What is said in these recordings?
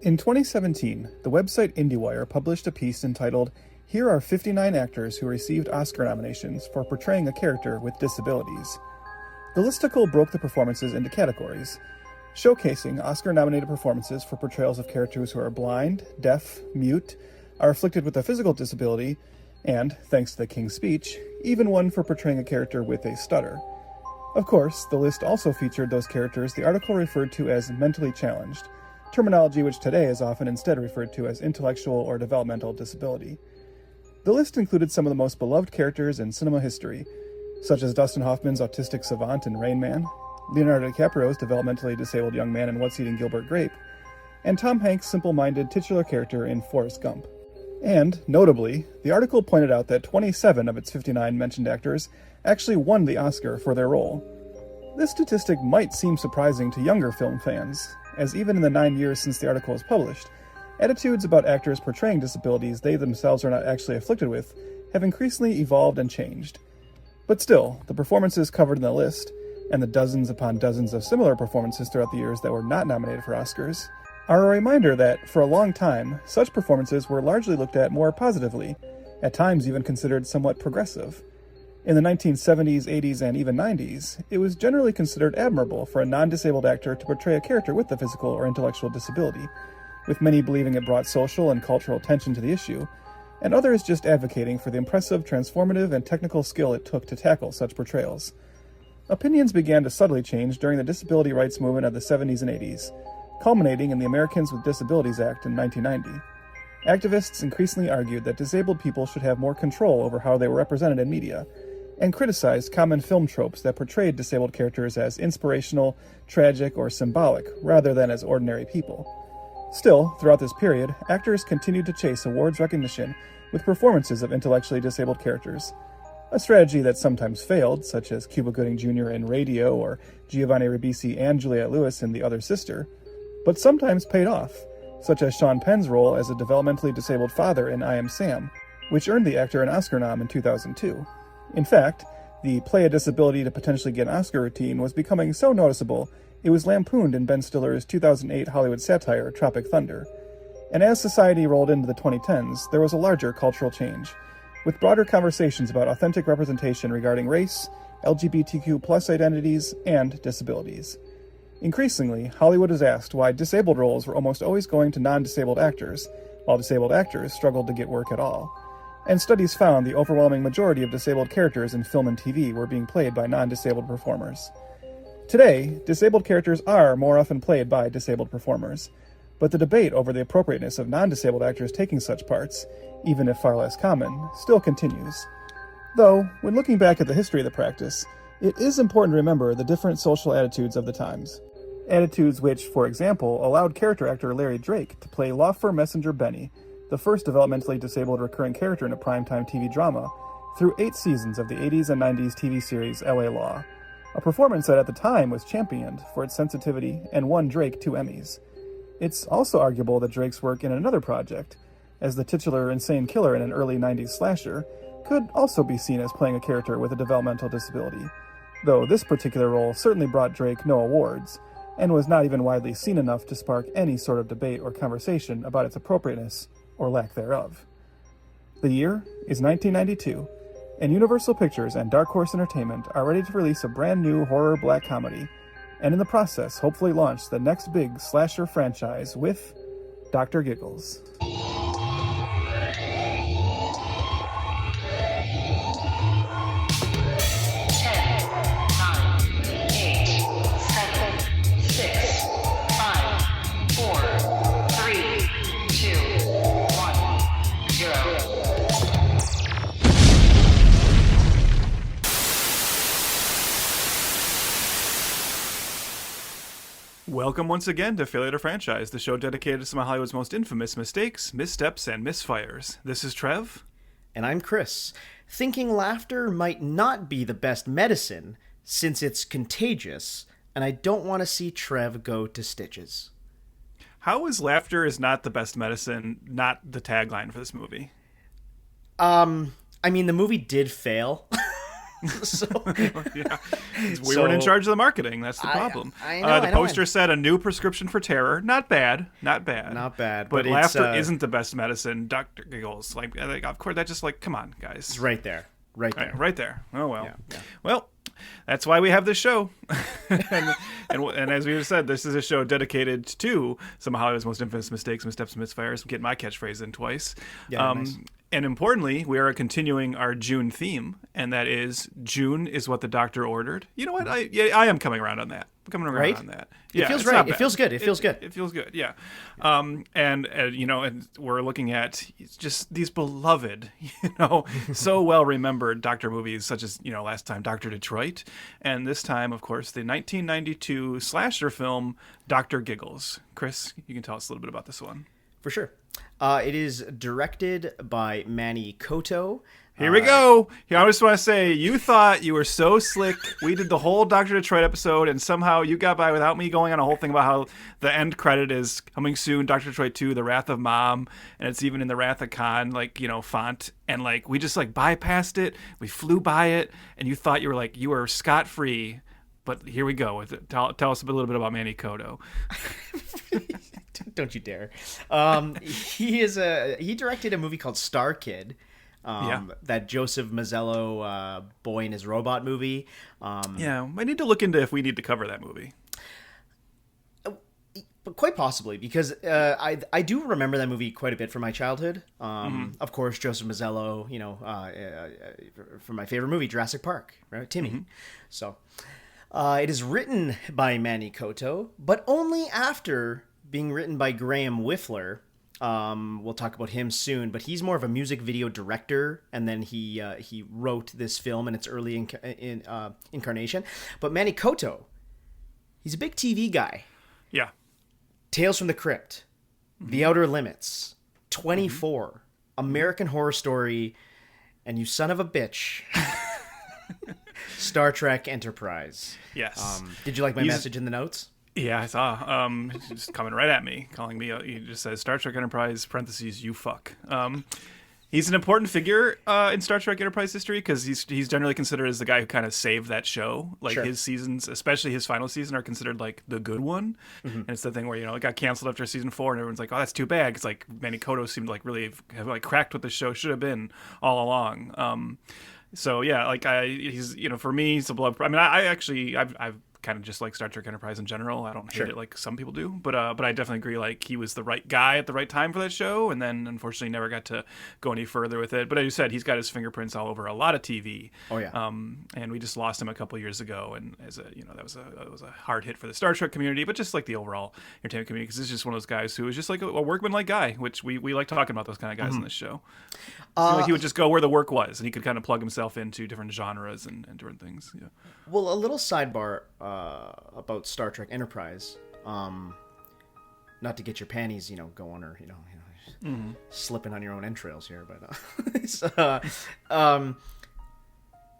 In 2017, the website IndieWire published a piece entitled, "Here are 59 actors who received Oscar nominations for portraying a character with disabilities." The listicle broke the performances into categories, showcasing Oscar-nominated performances for portrayals of characters who are blind, deaf, mute, are afflicted with a physical disability, and, thanks to the King's Speech, even one for portraying a character with a stutter. Of course, the list also featured those characters the article referred to as mentally challenged, terminology which today is often instead referred to as intellectual or developmental disability. The list included some of the most beloved characters in cinema history, such as Dustin Hoffman's autistic savant in Rain Man, Leonardo DiCaprio's developmentally disabled young man in What's Eating Gilbert Grape, and Tom Hanks' simple-minded titular character in Forrest Gump. And, notably, the article pointed out that 27 of its 59 mentioned actors actually won the Oscar for their role. This statistic might seem surprising to younger film fans, as even in the 9 years since the article was published, attitudes about actors portraying disabilities they themselves are not actually afflicted with have increasingly evolved and changed. But still, the performances covered in the list, and the dozens upon dozens of similar performances throughout the years that were not nominated for Oscars, are a reminder that, for a long time, such performances were largely looked at more positively, at times even considered somewhat progressive. In the 1970s, 80s, and even 90s, it was generally considered admirable for a non-disabled actor to portray a character with a physical or intellectual disability, with many believing it brought social and cultural attention to the issue, and others just advocating for the impressive, transformative, and technical skill it took to tackle such portrayals. Opinions began to subtly change during the disability rights movement of the 70s and 80s, culminating in the Americans with Disabilities Act in 1990. Activists increasingly argued that disabled people should have more control over how they were represented in media, and criticized common film tropes that portrayed disabled characters as inspirational, tragic, or symbolic, rather than as ordinary people. Still, throughout this period, actors continued to chase awards recognition with performances of intellectually disabled characters, a strategy that sometimes failed, such as Cuba Gooding Jr. in Radio or Giovanni Ribisi and Juliette Lewis in The Other Sister, but sometimes paid off, such as Sean Penn's role as a developmentally disabled father in I Am Sam, which earned the actor an Oscar nom in 2002. In fact, the play a disability to potentially get an Oscar routine was becoming so noticeable it was lampooned in Ben Stiller's 2008 Hollywood satire Tropic Thunder. And as society rolled into the 2010s, there was a larger cultural change, with broader conversations about authentic representation regarding race, LGBTQ+ identities, and disabilities. Increasingly, Hollywood is asked why disabled roles were almost always going to non-disabled actors, while disabled actors struggled to get work at all. And studies found the overwhelming majority of disabled characters in film and TV were being played by non-disabled performers. Today, disabled characters are more often played by disabled performers, but the debate over the appropriateness of non-disabled actors taking such parts, even if far less common, still continues. Though, when looking back at the history of the practice, it is important to remember the different social attitudes of the times. Attitudes which, for example, allowed character actor Larry Drake to play law firm messenger Benny, the first developmentally disabled recurring character in a primetime TV drama, through 8 seasons of the 80s and 90s TV series LA Law, a performance that at the time was championed for its sensitivity and won Drake 2 Emmys. It's also arguable that Drake's work in another project, as the titular insane killer in an early 90s slasher, could also be seen as playing a character with a developmental disability, though this particular role certainly brought Drake no awards, and was not even widely seen enough to spark any sort of debate or conversation about its appropriateness or lack thereof. The year is 1992, and Universal Pictures and Dark Horse Entertainment are ready to release a brand new horror black comedy, and in the process hopefully launch the next big slasher franchise with Doctor Giggles. 10, 9, 8, 7, 6, 5, 4, 3, 2, 1, 0. Welcome once again to Failure to Franchise, the show dedicated to some of Hollywood's most infamous mistakes, missteps, and misfires. This is Trev. And I'm Chris. Thinking laughter might not be the best medicine, since it's contagious, and I don't want to see Trev go to stitches. How is laughter is not the best medicine not the tagline for this movie? I mean, the movie did fail. So Yeah, we weren't in charge of the marketing. That's the problem. I know, the poster said a new prescription for terror. Not bad. Not bad. But laughter isn't the best medicine. Doctor Giggles. Like, of course, that just like, come on, guys. It's right there. Right there. Oh, well. Yeah. Well, that's why we have this show. and as we have said, this is a show dedicated to some of Hollywood's most infamous mistakes, missteps, and misfires. Get my catchphrase in twice. Yeah, nice. And importantly, we are continuing our June theme, and that is June is what the doctor ordered. You know what? I am coming around on that. I'm coming around on that. Yeah, it feels right. It feels good. It feels good. It feels good. Yeah. And we're looking at just these beloved, so well remembered doctor movies, such as last time Doctor Detroit, and this time, of course, the 1992 slasher film Doctor Giggles. Chris, you can tell us a little bit about this one. For sure. It is directed by Manny Koto. Here we go. I just want to say, you thought you were so slick. We did the whole Dr. Detroit episode, and somehow you got by without me going on a whole thing about how the end credit is coming soon, Dr. Detroit 2, The Wrath of Mom, and it's even in the Wrath of Khan, font. And, we just, bypassed it. We flew by it, and you thought you were scot-free. But here we go. Tell us a little bit about Manny Koto. Don't you dare. He directed a movie called Star Kid. That Joseph Mazzello boy and his robot movie. I need to look into if we need to cover that movie. But quite possibly, because I do remember that movie quite a bit from my childhood. Of course, Joseph Mazzello, from my favorite movie, Jurassic Park, right? Timmy. Mm-hmm. So it is written by Manny Koto, but only after being written by Graham Whiffler. We'll talk about him soon, but he's more of a music video director, and then he wrote this film in its early incarnation. But Manny Koto, he's a big TV guy. Yeah. Tales from the Crypt, The Outer Limits, 24, American Horror Story, and you son of a bitch, Star Trek Enterprise. Yes. Did you like my message in the notes? Yeah, I saw. Just coming right at me, calling me. He just says Star Trek Enterprise parentheses you fuck. He's an important figure in Star Trek Enterprise history because he's generally considered as the guy who kind of saved that show. Sure. His seasons, especially his final season, are considered the good one. Mm-hmm. And it's the thing where it got canceled after season 4, and everyone's like, "Oh, that's too bad." It's Manny Koto seemed really have cracked what the show should have been all along. So yeah, he's for me, he's a blood. I mean, I've kind of just like Star Trek Enterprise in general. I don't hate it like some people do, but I definitely agree he was the right guy at the right time for that show, and then unfortunately never got to go any further with it. But as you said, he's got his fingerprints all over a lot of TV. Oh yeah. And we just lost him a couple years ago, and as that was a hard hit for the Star Trek community, but just the overall entertainment community, because he's just one of those guys who was just a workman-like guy, which we like talking about those kind of guys in this show. He would just go where the work was, and he could kind of plug himself into different genres and different things. Yeah. Well, a little sidebar about Star Trek Enterprise, not to get your panties, going or slipping on your own entrails here, but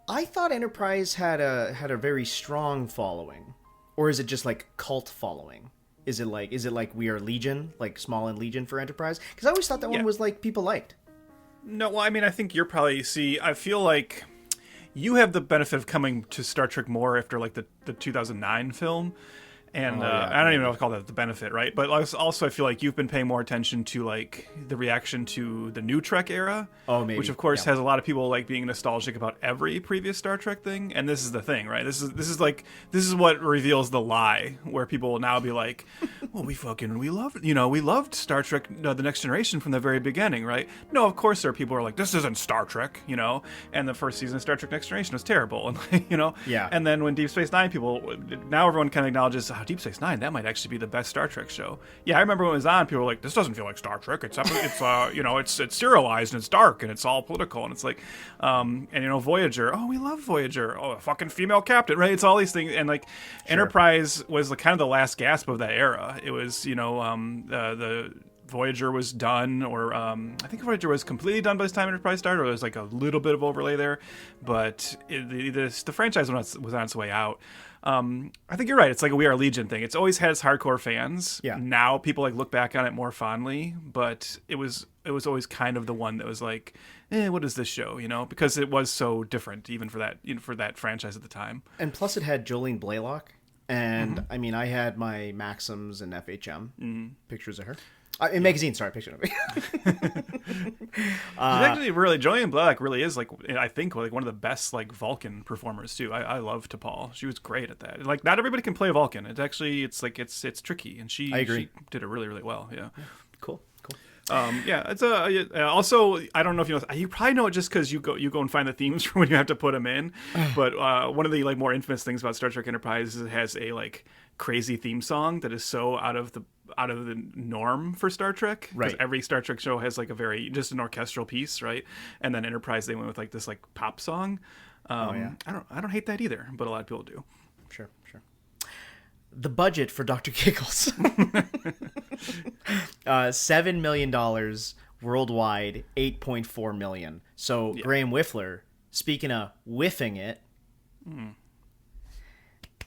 I thought Enterprise had a very strong following, or is it just cult following? Is it like we are Legion, Small and Legion for Enterprise? Because I always thought that one was people liked. No, well, I mean, I think you're probably I feel like you have the benefit of coming to Star Trek more after the 2009 film. And I don't even know if I call that the benefit, right? But also I feel like you've been paying more attention to the reaction to the new Trek era. Oh, maybe. Which of course has a lot of people being nostalgic about every previous Star Trek thing. And this is the thing, right? This is what reveals the lie, where people will now be like, well, we loved Star Trek The Next Generation from the very beginning, right? No, of course there are people who are like, this isn't Star Trek, and the first season of Star Trek Next Generation was terrible, and Yeah. And then when Deep Space Nine now everyone kind of acknowledges, Deep Space Nine, that might actually be the best Star Trek show. Yeah, I remember when it was on, people were like, this doesn't feel like Star Trek. It's it's serialized and it's dark and it's all political, and it's Voyager. Oh, we love Voyager. Oh, a fucking female captain, right? It's all these things, and Sure. Enterprise was kind of the last gasp of that era. It was Voyager was done, or I think Voyager was completely done by this time Enterprise started, or there was like a little bit of overlay there, but the franchise was on its way out. I think you're right. It's like a We Are Legion thing. It's always had its hardcore fans. Yeah. Now people like look back on it more fondly, but it was always kind of the one that was like, what is this show? You know, because it was so different, even for that franchise at the time. And plus, it had Jolene Blaylock, and I mean, I had my Maxims and FHM pictures of her. In magazine, sorry, picture of me. Actually, really, Jolene Blaylock really is like, I think, like one of the best like Vulcan performers too. I love T'Pol. She was great at that. Like, not everybody can play Vulcan. It's tricky, and she did it really, really well. Yeah. Cool. It's also, I don't know if you probably know it just because you go and find the themes for when you have to put them in. But one of the like more infamous things about Star Trek Enterprise is it has a like crazy theme song that is so out of the norm for Star Trek. Right. Because every Star Trek show has like just an orchestral piece, right? And then Enterprise, they went with like this like pop song. I don't hate that either, but a lot of people do. Sure. The budget for Doctor Giggles. $7 million worldwide, $8.4 million. So Graham Whiffler, speaking of whiffing it.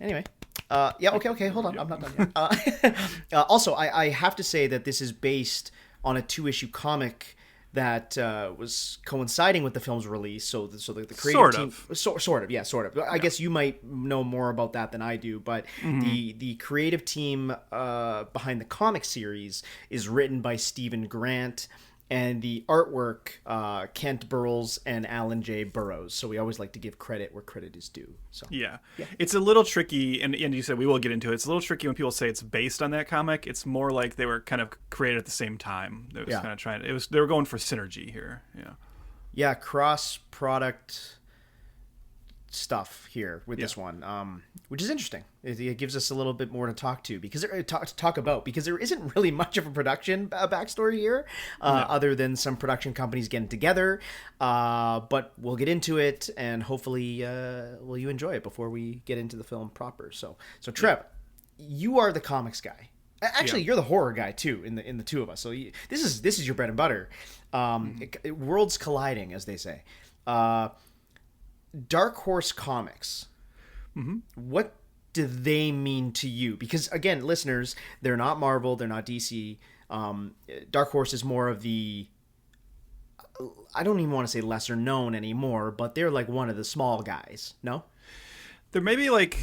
Anyway. Okay, hold on. I'm not done yet. Also, I have to say that this is based on a 2-issue comic that was coinciding with the film's release. So the creative team... Sort of. I guess you might know more about that than I do, but the creative team behind the comic series is written by Stephen Grant, and the artwork, Kent Burles and Alan J. Burrows. So we always like to give credit where credit is due. So yeah. It's a little tricky, and you said we will get into it. It's a little tricky when people say it's based on that comic. It's more like they were kind of created at the same time. They was kind of they were going for synergy here. Yeah, cross product stuff here with this one, which is interesting. It gives us a little bit more to talk about because there isn't really much of a production backstory here, other than some production companies getting together. But we'll get into it, and hopefully, will you enjoy it before we get into the film proper? So Trev, you are the comics guy. Actually, you're the horror guy too in the two of us. So this is your bread and butter. Worlds colliding, as they say. Dark Horse Comics. What do they mean to you? Because again, listeners, they're not Marvel, they're not DC. Dark Horse is more of the, I don't even want to say lesser known anymore, but they're like one of the small guys. No? They're maybe like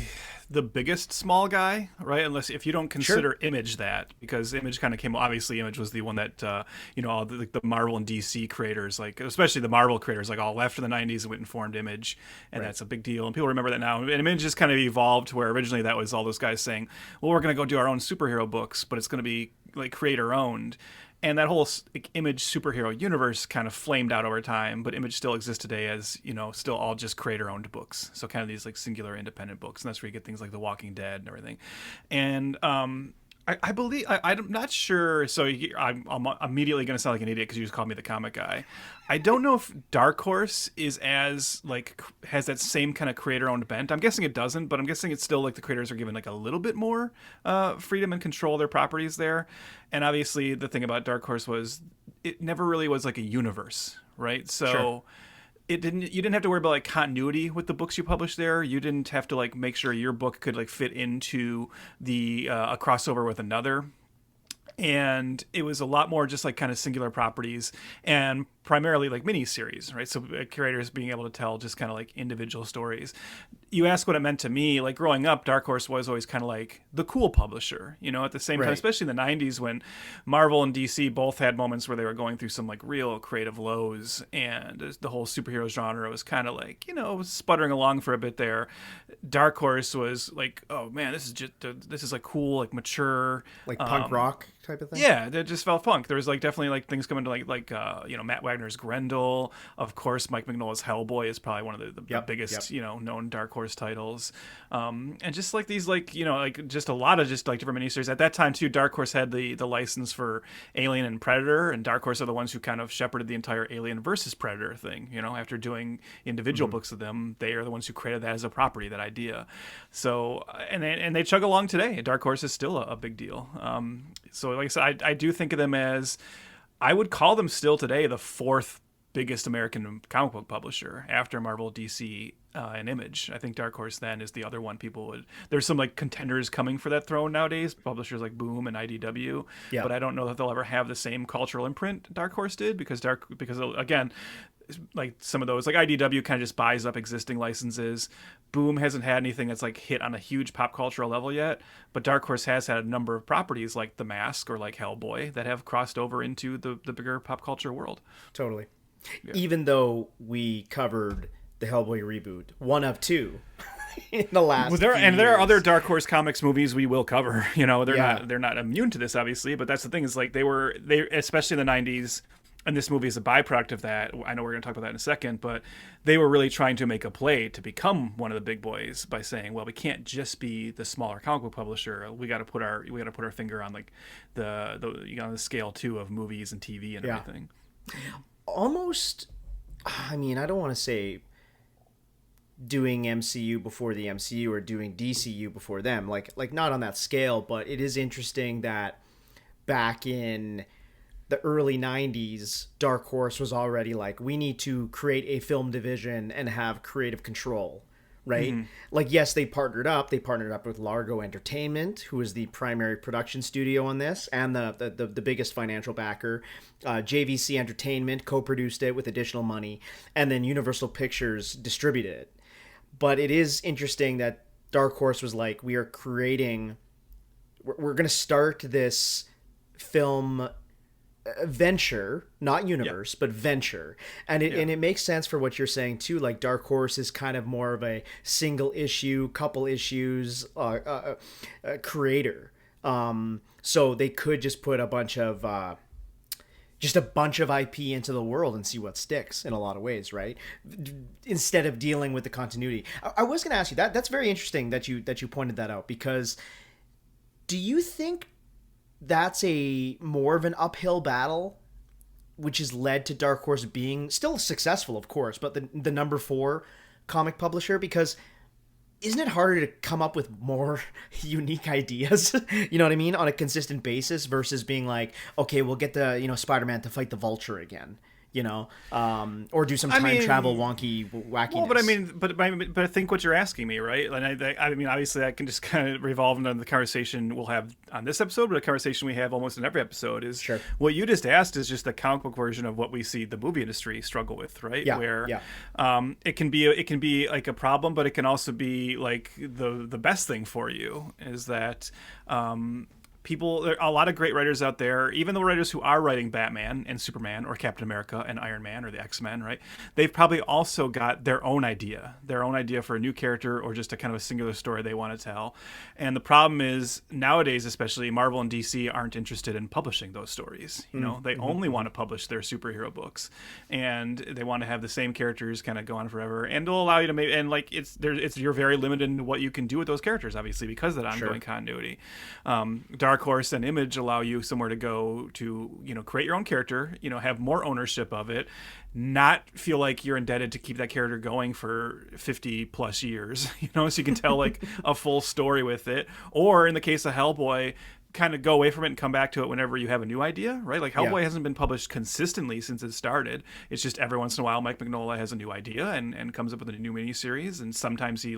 the biggest small guy, right? Unless if you don't consider Image that, because Image kind of came. Obviously, Image was the one that all the Marvel and DC creators, like especially the Marvel creators, like all left in the '90s and went and formed Image, and that's a big deal. And people remember that now. And Image just kind of evolved to where originally that was all those guys saying, "Well, we're going to go do our own superhero books, but it's going to be like creator owned." And that whole Image superhero universe kind of flamed out over time, but Image still exists today as, still all just creator-owned books. So kind of these like singular independent books, and that's where you get things like The Walking Dead and everything. And I believe, I'm not sure, so I'm immediately going to sound like an idiot because you just called me the comic guy. I don't know if Dark Horse is as, like, has that same kind of creator-owned bent. I'm guessing it doesn't, but I'm guessing it's still, like, the creators are given, like, a little bit more freedom and control of their properties there. And obviously the thing about Dark Horse was it never really was, like, a universe, right? So you didn't have to worry about like continuity with the books you published there. You didn't have to like make sure your book could like fit into the a crossover with another. And it was a lot more just like kind of singular properties and primarily like miniseries, right? So curators being able to tell just kind of like individual stories. You ask what it meant to me, like growing up, Dark Horse was always kind of like the cool publisher, at the same time, especially in the 90s when Marvel and DC both had moments where they were going through some like real creative lows, and the whole superhero genre was kind of like, sputtering along for a bit there. Dark Horse was like, oh man, this is like cool, like mature, like punk rock type of thing. Yeah, it just felt funk. There was like definitely like things coming to like Matt Wagner's Grendel. Of course, Mike Mignola's Hellboy is probably one of the biggest known Dark Horse Horse titles, and just like these, like, you know, like just a lot of just like different miniseries at that time too. Dark Horse had the license for Alien and Predator, and Dark Horse are the ones who kind of shepherded the entire Alien versus Predator thing. You know, after doing individual books of them, they are the ones who created that as a property, that idea. So and they chug along today. Dark Horse is still a big deal. So like I said, I do think of them as, I would call them still today the fourth biggest American comic book publisher after Marvel, DC, and Image. I think Dark Horse then is the other one people would. There's some like contenders coming for that throne nowadays, publishers like Boom and IDW. Yeah. But I don't know that they'll ever have the same cultural imprint Dark Horse did, because again, like some of those, like IDW kind of just buys up existing licenses. Boom hasn't had anything that's like hit on a huge pop cultural level yet, but Dark Horse has had a number of properties like The Mask or like Hellboy that have crossed over into the bigger pop culture world. Totally. Yeah. Even though we covered the Hellboy reboot, one of two in the last there are other Dark Horse Comics movies we will cover. You know, they're not immune to this, obviously, but that's the thing, is like they especially in the 90s, and this movie is a byproduct of that. I know we're going to talk about that in a second, but they were really trying to make a play to become one of the big boys by saying, well, we can't just be the smaller comic book publisher. We got to put our finger on like the scale too of movies and TV and everything. Almost, I mean, I don't want to say doing MCU before the MCU or doing DCU before them, like not on that scale, but it is interesting that back in the early 90s, Dark Horse was already like, we need to create a film division and have creative control, right? Mm-hmm. Like, yes, they partnered up with Largo Entertainment, who is the primary production studio on this and the biggest financial backer. JVC Entertainment co-produced it with additional money, and then Universal Pictures distributed it. But it is interesting that Dark Horse was like, we're going to start this film venture, not universe, but venture. And it makes sense for what you're saying too. Like Dark Horse is kind of more of a single issue, couple issues creator. So they could just put a bunch of IP into the world and see what sticks in a lot of ways, right? Instead of dealing with the continuity. I was going to ask you that's very interesting that you pointed that out, because do you think that's a more of an uphill battle, which has led to Dark Horse being still successful, of course, but the number 4 comic publisher? Because isn't it harder to come up with more unique ideas, you know what I mean, on a consistent basis versus being like, okay, we'll get Spider-Man to fight the Vulture again, you know, or do some time travel wonky wackiness. Well, but I think what you're asking me, right? And I mean, obviously, that can just kind of revolve into the conversation we'll have on this episode, but a conversation we have almost in every episode is what you just asked is just the comic book version of what we see the movie industry struggle with, right? Yeah. Where it can be like a problem, but it can also be like the best thing for you is that. There are a lot of great writers out there, even the writers who are writing Batman and Superman or Captain America and Iron Man or the X-Men, right? They've probably also got their own idea for a new character or just a kind of a singular story they want to tell. And the problem is nowadays, especially Marvel and DC aren't interested in publishing those stories. You know, they only want to publish their superhero books, and they want to have the same characters kind of go on forever, and it'll allow you to make, and like you're very limited in what you can do with those characters, obviously, because of that ongoing continuity. Dark Horse and Image allow you somewhere to go to, create your own character, have more ownership of it, not feel like you're indebted to keep that character going for 50 plus years, so you can tell like a full story with it. Or in the case of Hellboy, kind of go away from it and come back to it whenever you have a new idea, right? Like Hellboy hasn't been published consistently since it started. It's just every once in a while Mike Mignola has a new idea and comes up with a new miniseries, and sometimes he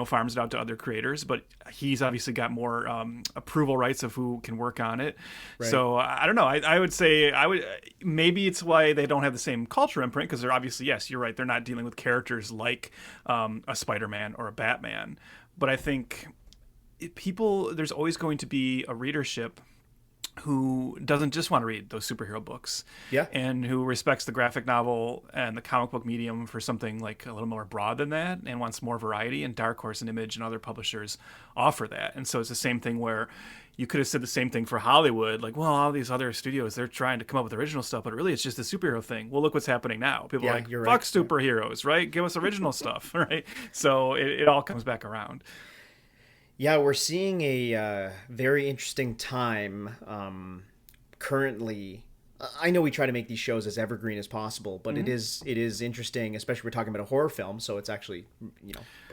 farms it out to other creators, but he's obviously got more approval rights of who can work on it. Right. So I don't know. I would say maybe it's why they don't have the same culture imprint, because they're obviously, yes, you're right, they're not dealing with characters like a Spider-Man or a Batman. But I think there's always going to be a readership who doesn't just want to read those superhero books, Yeah. and who respects the graphic novel and the comic book medium for something like a little more broad than that and wants more variety. And Dark Horse and Image and other publishers offer that. And so it's the same thing where you could have said the same thing for Hollywood, like, well, all these other studios, they're trying to come up with original stuff, but really it's just a superhero thing. Well, look what's happening now. People are like, you're fuck right. superheroes, right? Give us original stuff, right? So it all comes back around. Yeah, we're seeing a very interesting time currently. I know we try to make these shows as evergreen as possible, but it is interesting, especially we're talking about a horror film, so it's actually,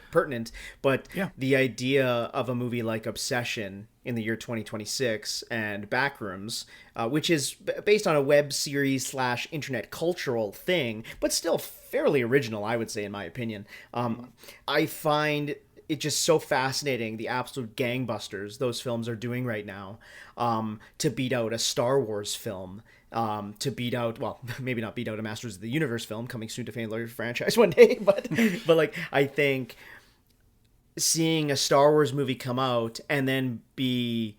pertinent. But the idea of a movie like Obsession in the year 2026 and Backrooms, which is based on a web series / internet cultural thing, but still fairly original, I would say, in my opinion. I find it just so fascinating, the absolute gangbusters those films are doing right now, to beat out a Star Wars film, to beat out, well, maybe not beat out a Masters of the Universe film coming soon to Fame franchise one day, but like, I think seeing a Star Wars movie come out and then be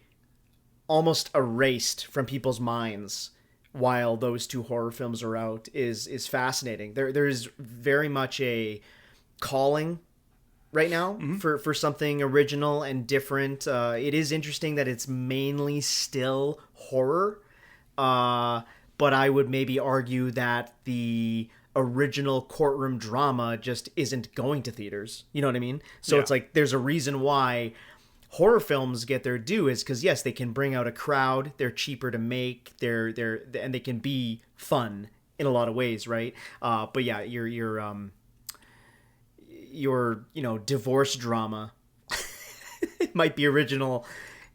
almost erased from people's minds while those two horror films are out is fascinating. There's very much a calling right now for something original and different. It is interesting that it's mainly still horror, but I would maybe argue that the original courtroom drama just isn't going to theaters. You know what I mean? So it's like there's a reason why horror films get their due, is because yes, they can bring out a crowd, they're cheaper to make, and they can be fun in a lot of ways, right? But yeah, your divorce drama it might be original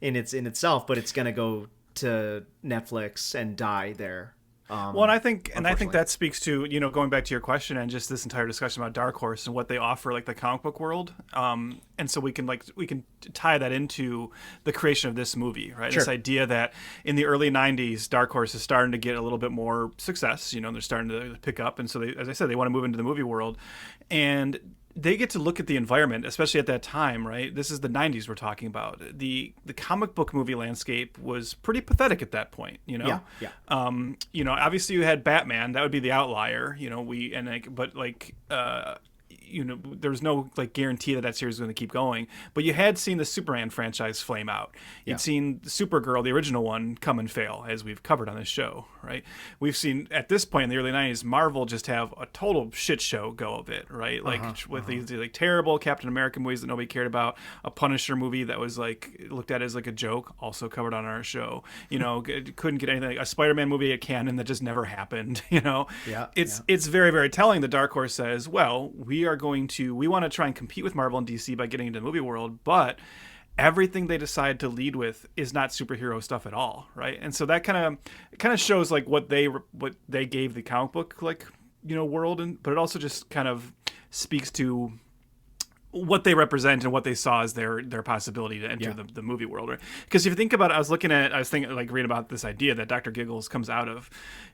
in itself, but it's gonna go to Netflix and die there. Well, and I think that speaks to, going back to your question and just this entire discussion about Dark Horse and what they offer, like the comic book world. And so we can tie that into the creation of this movie, right? Sure. This idea that in the early 90s, Dark Horse is starting to get a little bit more success. They're starting to pick up. And so they, as I said, they want to move into the movie world, and they get to look at the environment, especially at that time, right? This is the 90s we're talking about. The comic book movie landscape was pretty pathetic at that point, Yeah. Obviously you had Batman, that would be the outlier, there's no guarantee that series is going to keep going, but you had seen the Superman franchise flame out. You'd seen Supergirl, the original one, come and fail, as we've covered on this show, right? We've seen at this point in the early 90s, Marvel just have a total shit show go of it, right? These terrible Captain America movies that nobody cared about, a Punisher movie that was looked at as a joke, also covered on our show. Couldn't get anything. A Spider-Man movie at canon that just never happened. It's very, very telling. The Dark Horse says, well, we want to try and compete with Marvel and DC by getting into the movie world, but everything they decide to lead with is not superhero stuff at all, right? And so that kind of shows what they gave the comic book world, but it also just kind of speaks to what they represent and what they saw as their possibility to enter the movie world, right? Because if you think about it, I was thinking reading about this idea that Dr. Giggles comes out of,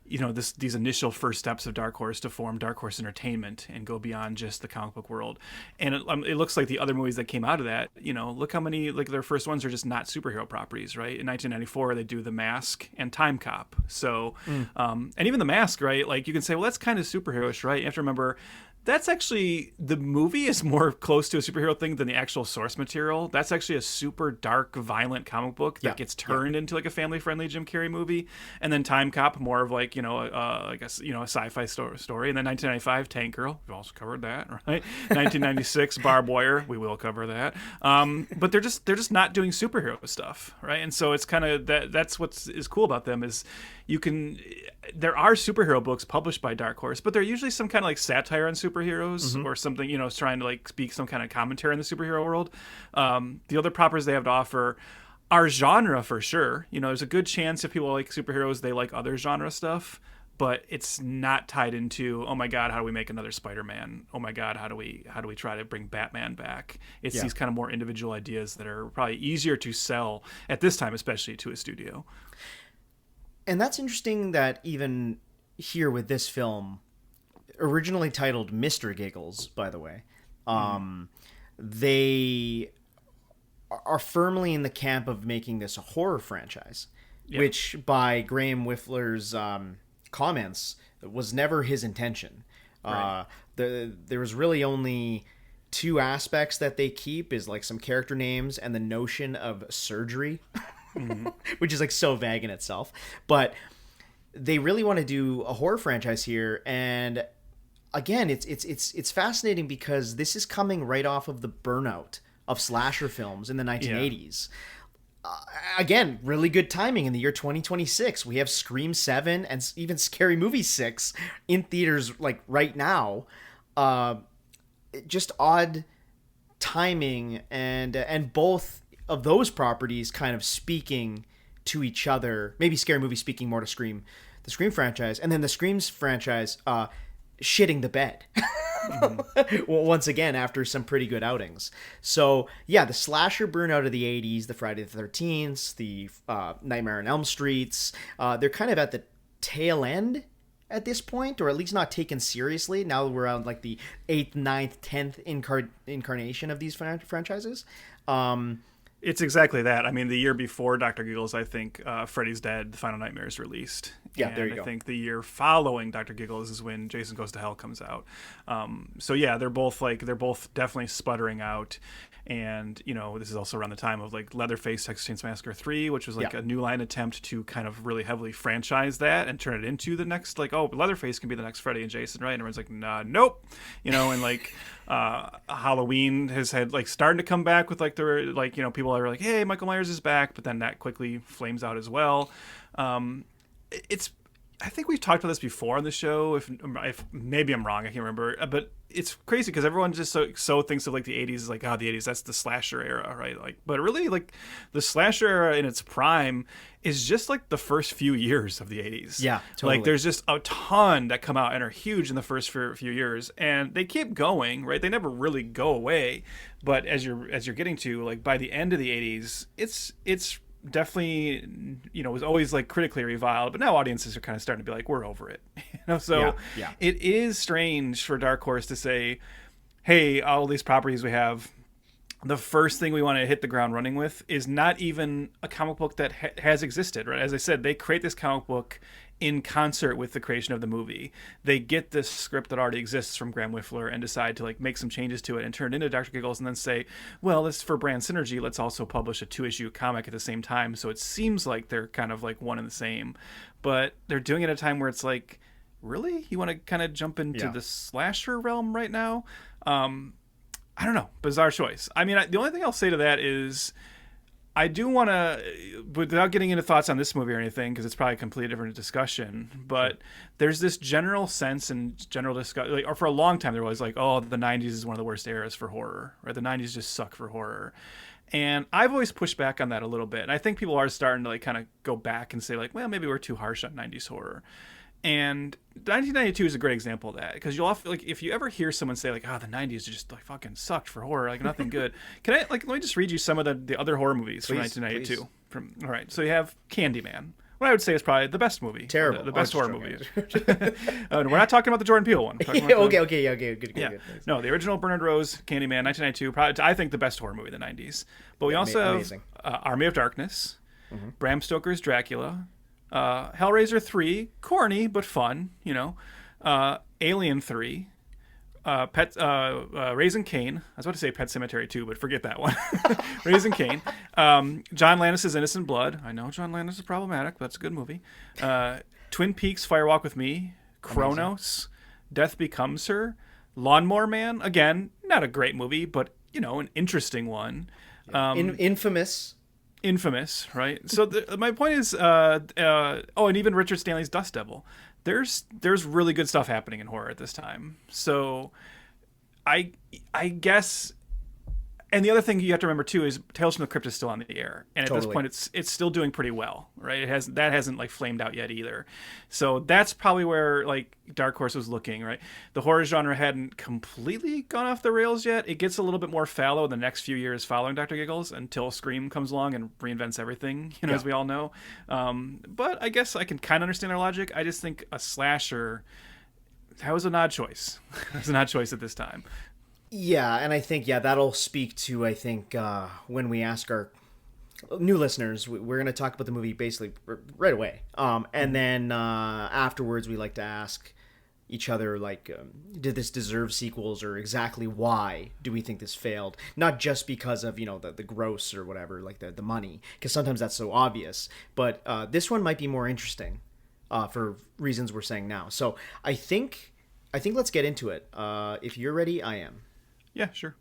these initial first steps of Dark Horse to form Dark Horse Entertainment and go beyond just the comic book world. And it looks like the other movies that came out of that, look how many, their first ones are just not superhero properties, right? In 1994, they do The Mask and Time Cop. So, and even The Mask, right? You can say, well, that's kind of superheroish, right? You have to remember, that's actually, the movie is more close to a superhero thing than the actual source material. That's actually a super dark, violent comic book that gets turned into a family-friendly Jim Carrey movie. And then Time Cop, more of a sci-fi story. And then 1995, Tank Girl, we've also covered that, right? 1996, Barbed Wire, we will cover that. But they're just not doing superhero stuff, right? And so it's kind of that's what is cool about them is there are superhero books published by Dark Horse, but they're usually some kind of satire on superheroes or something, trying to speak some kind of commentary in the superhero world. The other properties they have to offer are genre for sure. There's a good chance if people like superheroes, they like other genre stuff, but it's not tied into, oh my God, how do we make another Spider-Man? Oh my God, how do we try to bring Batman back? It's these kind of more individual ideas that are probably easier to sell at this time, especially to a studio. And that's interesting that even here with this film, originally titled Mr. Giggles, by the way, they are firmly in the camp of making this a horror franchise. which by Graham Whiffler's comments was never his intention. Right. There was really only two aspects that they keep is like some character names and the notion of surgery, which is like so vague in itself. But they really want to do a horror franchise here, and again, it's fascinating because this is coming right off of the burnout of slasher films in the 1980s. Again, really good timing in the year 2026. We have Scream 7 and even Scary Movie 6 in theaters like right now. Just odd timing, and both of those properties kind of speaking to each other. Maybe Scary Movie speaking more to Scream, the Scream franchise, and then the Scream's franchise shitting the bed once again after some pretty good outings. So yeah, the slasher burnout of the 80s, the Friday the 13th, the Nightmare on Elm Streets, they're kind of at the tail end at this point, or at least not taken seriously. Now we're on like the 8th, 9th, 10th incarnation of these franchises. It's exactly that. I mean, the year before Doctor Giggles, I think Freddy's Dead: The Final Nightmare is released. Yeah, there you go. I think the year following Doctor Giggles is when Jason Goes to Hell comes out. So yeah, they're both definitely sputtering out. And, you know, this is also around the time of like Leatherface Texas Chainsaw Massacre 3, which was like a New Line attempt to kind of really heavily franchise that and turn it into the next, like, oh, Leatherface can be the next Freddy and Jason, right? And everyone's like, nah, nope. You know, and like Halloween has had like starting to come back with like the, like, you know, people are like, hey, Michael Myers is back, but then that quickly flames out as well. I think we've talked about this before on the show. If maybe I'm wrong, I can't remember. But it's crazy because everyone just so thinks of like the 80s as like, the 80s, that's the slasher era, right? Like, but really, like the slasher era in its prime is just like the first few years of the 80s. Yeah, totally. Like there's just a ton that come out and are huge in the first few years, and they keep going, right? They never really go away. But as you're getting to like by the end of the 80s, it's definitely, you know, was always like critically reviled, but now audiences are kind of starting to be like, we're over it. You know, so it is strange for Dark Horse to say, hey, all these properties we have, the first thing we want to hit the ground running with is not even a comic book that has existed, right? As I said, they create this comic book in concert with the creation of the movie. They get this script that already exists from Graham Whiffler and decide to like make some changes to it and turn it into Dr. Giggles, and then say, well, this for brand synergy, let's also publish a 2-issue comic at the same time. So it seems like they're kind of like one and the same, but they're doing it at a time where it's like, really? You want to kind of jump into the slasher realm right now? I don't know. Bizarre choice. I mean, the only thing I'll say to that is I do want to, without getting into thoughts on this movie or anything, because it's probably a completely different discussion, but there's this general sense and general discussion, like, or for a long time there was like, oh, the 90s is one of the worst eras for horror, right? The 90s just suck for horror. And I've always pushed back on that a little bit. And I think people are starting to like kind of go back and say like, well, maybe we're too harsh on 90s horror. And 1992 is a great example of that, because you'll often, like, if you ever hear someone say like, the 90s just like fucking sucked for horror, like nothing good. Can I let me just read you some of the other horror movies from 1992. Please. All right, so you have Candyman. What I would say is probably the best movie. Terrible. The best horror movie. We're not talking about the Jordan Peele one. Okay, good. No, the original Bernard Rose, Candyman, 1992, probably, I think, the best horror movie of the 90s. But we also have Army of Darkness, Bram Stoker's Dracula, Hellraiser 3, corny but fun, you know, Alien 3, Raising Cain. I was about to say Pet Sematary 2, but forget that one. Raising Cain. John Landis's Innocent Blood. I know John Landis is problematic, but that's a good movie. Twin Peaks, Firewalk with Me, Kronos, Death Becomes Her, Lawnmower Man. Again, not a great movie, but, you know, an interesting one. Infamous, right? So my point is, and even Richard Stanley's Dust Devil. There's really good stuff happening in horror at this time. So I guess, and the other thing you have to remember too is Tales from the Crypt is still on the air, and at this point it's still doing pretty well, right? That hasn't like flamed out yet either. So that's probably where like Dark Horse was looking, right? The horror genre hadn't completely gone off the rails yet. It gets a little bit more fallow in the next few years following Dr. Giggles until Scream comes along and reinvents everything, you know, as we all know. But I guess I can kind of understand their logic. I just think a slasher, that was an odd choice. It was an odd choice at this time. Yeah, and I think, that'll speak to, I think, when we ask our new listeners, we're going to talk about the movie basically right away. And then afterwards, we like to ask each other, like, did this deserve sequels, or exactly why do we think this failed? Not just because of, the gross or whatever, like the money, because sometimes that's so obvious. But this one might be more interesting for reasons we're saying now. So I think let's get into it. If you're ready, I am. Yeah, sure.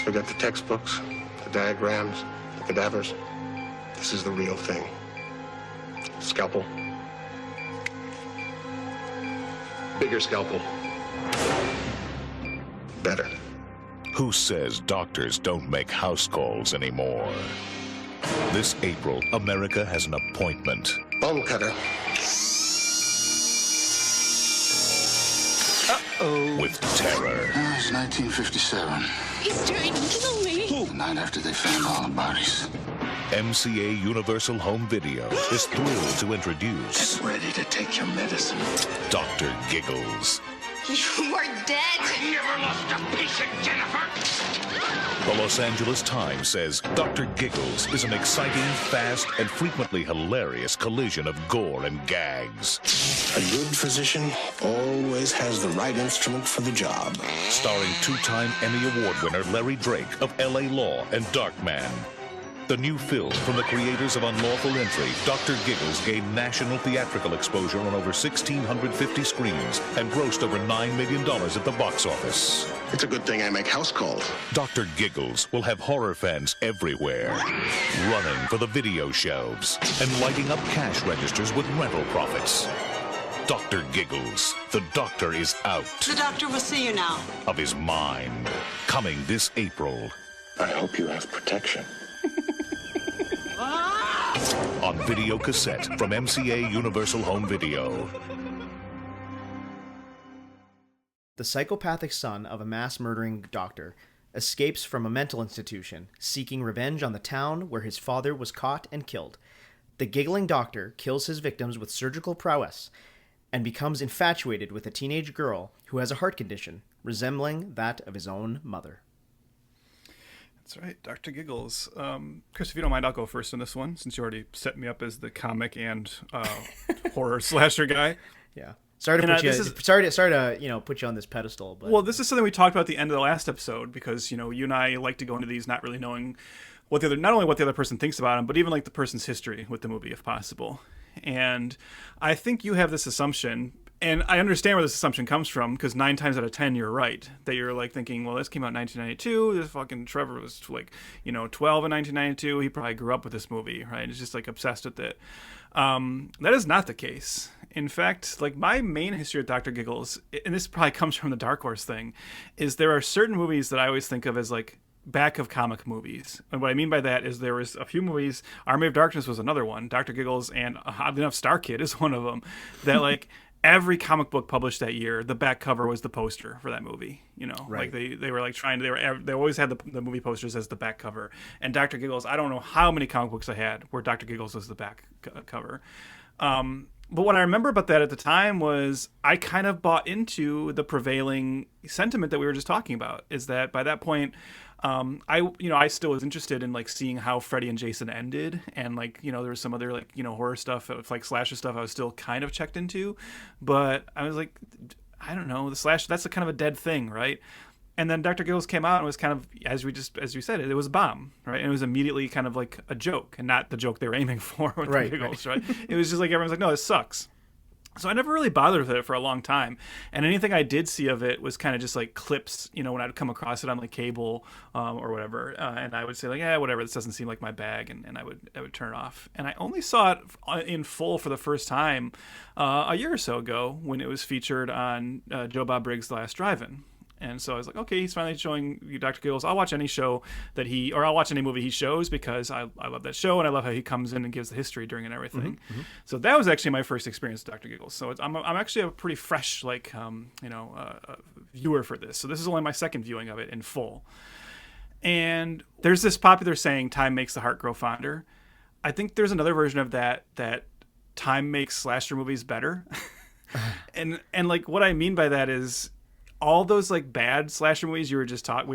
We got the textbooks, the diagrams, the cadavers. This is the real thing. Scalpel. Bigger scalpel. Better. Who says doctors don't make house calls anymore? This April, America has an appointment. Bone cutter. With terror. It's 1957. He's trying to kill me. The night after they found all the bodies. MCA Universal Home Video is thrilled to introduce Get ready to take your medicine. Dr. Giggles. You are dead. I never lost a patient, Jennifer. The Los Angeles Times says Dr. Giggles is an exciting, fast, and frequently hilarious collision of gore and gags. A good physician always has the right instrument for the job. Starring two-time Emmy Award winner Larry Drake of L.A. Law and Darkman. The new film from the creators of Unlawful Entry, Dr. Giggles gained national theatrical exposure on over 1,650 screens and grossed over $9 million at the box office. It's a good thing I make house calls. Dr. Giggles will have horror fans everywhere, running for the video shelves and lighting up cash registers with rental profits. Dr. Giggles, the doctor is out. The doctor will see you now. Of his mind. Coming this April. I hope you have protection. On video cassette from MCA Universal Home Video. The psychopathic son of a mass-murdering doctor escapes from a mental institution, seeking revenge on the town where his father was caught and killed. The giggling doctor kills his victims with surgical prowess and becomes infatuated with a teenage girl who has a heart condition resembling that of his own mother. That's right, Dr. Giggles. Chris, if you don't mind, I'll go first on this one, since you already set me up as the comic and horror slasher guy. Yeah. Sorry to put you on this pedestal. But Well, this is something we talked about at the end of the last episode, because, you and I like to go into these not really knowing not only what the other person thinks about him, but even like the person's history with the movie, if possible. And I think you have this assumption, and I understand where this assumption comes from, because 9 times out of 10 you're right, that you're like thinking, well, this came out in 1992, this fucking Trevor was like 12 in 1992, he probably grew up with this movie, right? He's just like obsessed with it. That is not the case. In fact, like, my main history with Dr. Giggles, and this probably comes from the Dark Horse thing, is there are certain movies that I always think of as like back of comic movies. And what I mean by that is there was a few movies, Army of Darkness was another one, Dr. Giggles, and oddly enough, Star Kid is one of them, that like every comic book published that year, the back cover was the poster for that movie. Right. Like they were like they always had the movie posters as the back cover. And Dr. Giggles, I don't know how many comic books I had where Dr. Giggles was the back cover. But what I remember about that at the time was I kind of bought into the prevailing sentiment that we were just talking about, is that by that point, I still was interested in like seeing how Freddy and Jason ended, and like there was some other like horror stuff, like slasher stuff I was still kind of checked into, but I was like, I don't know, the slash, that's a kind of a dead thing, right? And then Dr. Giggles came out and was kind of, as we said, it was a bomb, right? And it was immediately kind of like a joke, and not the joke they were aiming for with the Giggles, right? It was just like everyone's like, no, this sucks. So I never really bothered with it for a long time. And anything I did see of it was kind of just like clips, when I'd come across it on like cable or whatever. And I would say like, yeah, whatever, this doesn't seem like my bag. And I would turn it off. And I only saw it in full for the first time a year or so ago when it was featured on Joe Bob Briggs' The Last Drive-In. And so I was like, okay, he's finally showing you Dr. Giggles. I'll watch any show I'll watch any movie he shows, because I love that show, and I love how he comes in and gives the history during it and everything. Mm-hmm. So that was actually my first experience with Dr. Giggles. So I'm actually a pretty fresh, viewer for this. So this is only my second viewing of it in full. And there's this popular saying, time makes the heart grow fonder. I think there's another version of that time makes slasher movies better. and like what I mean by that is all those like bad slasher movies we were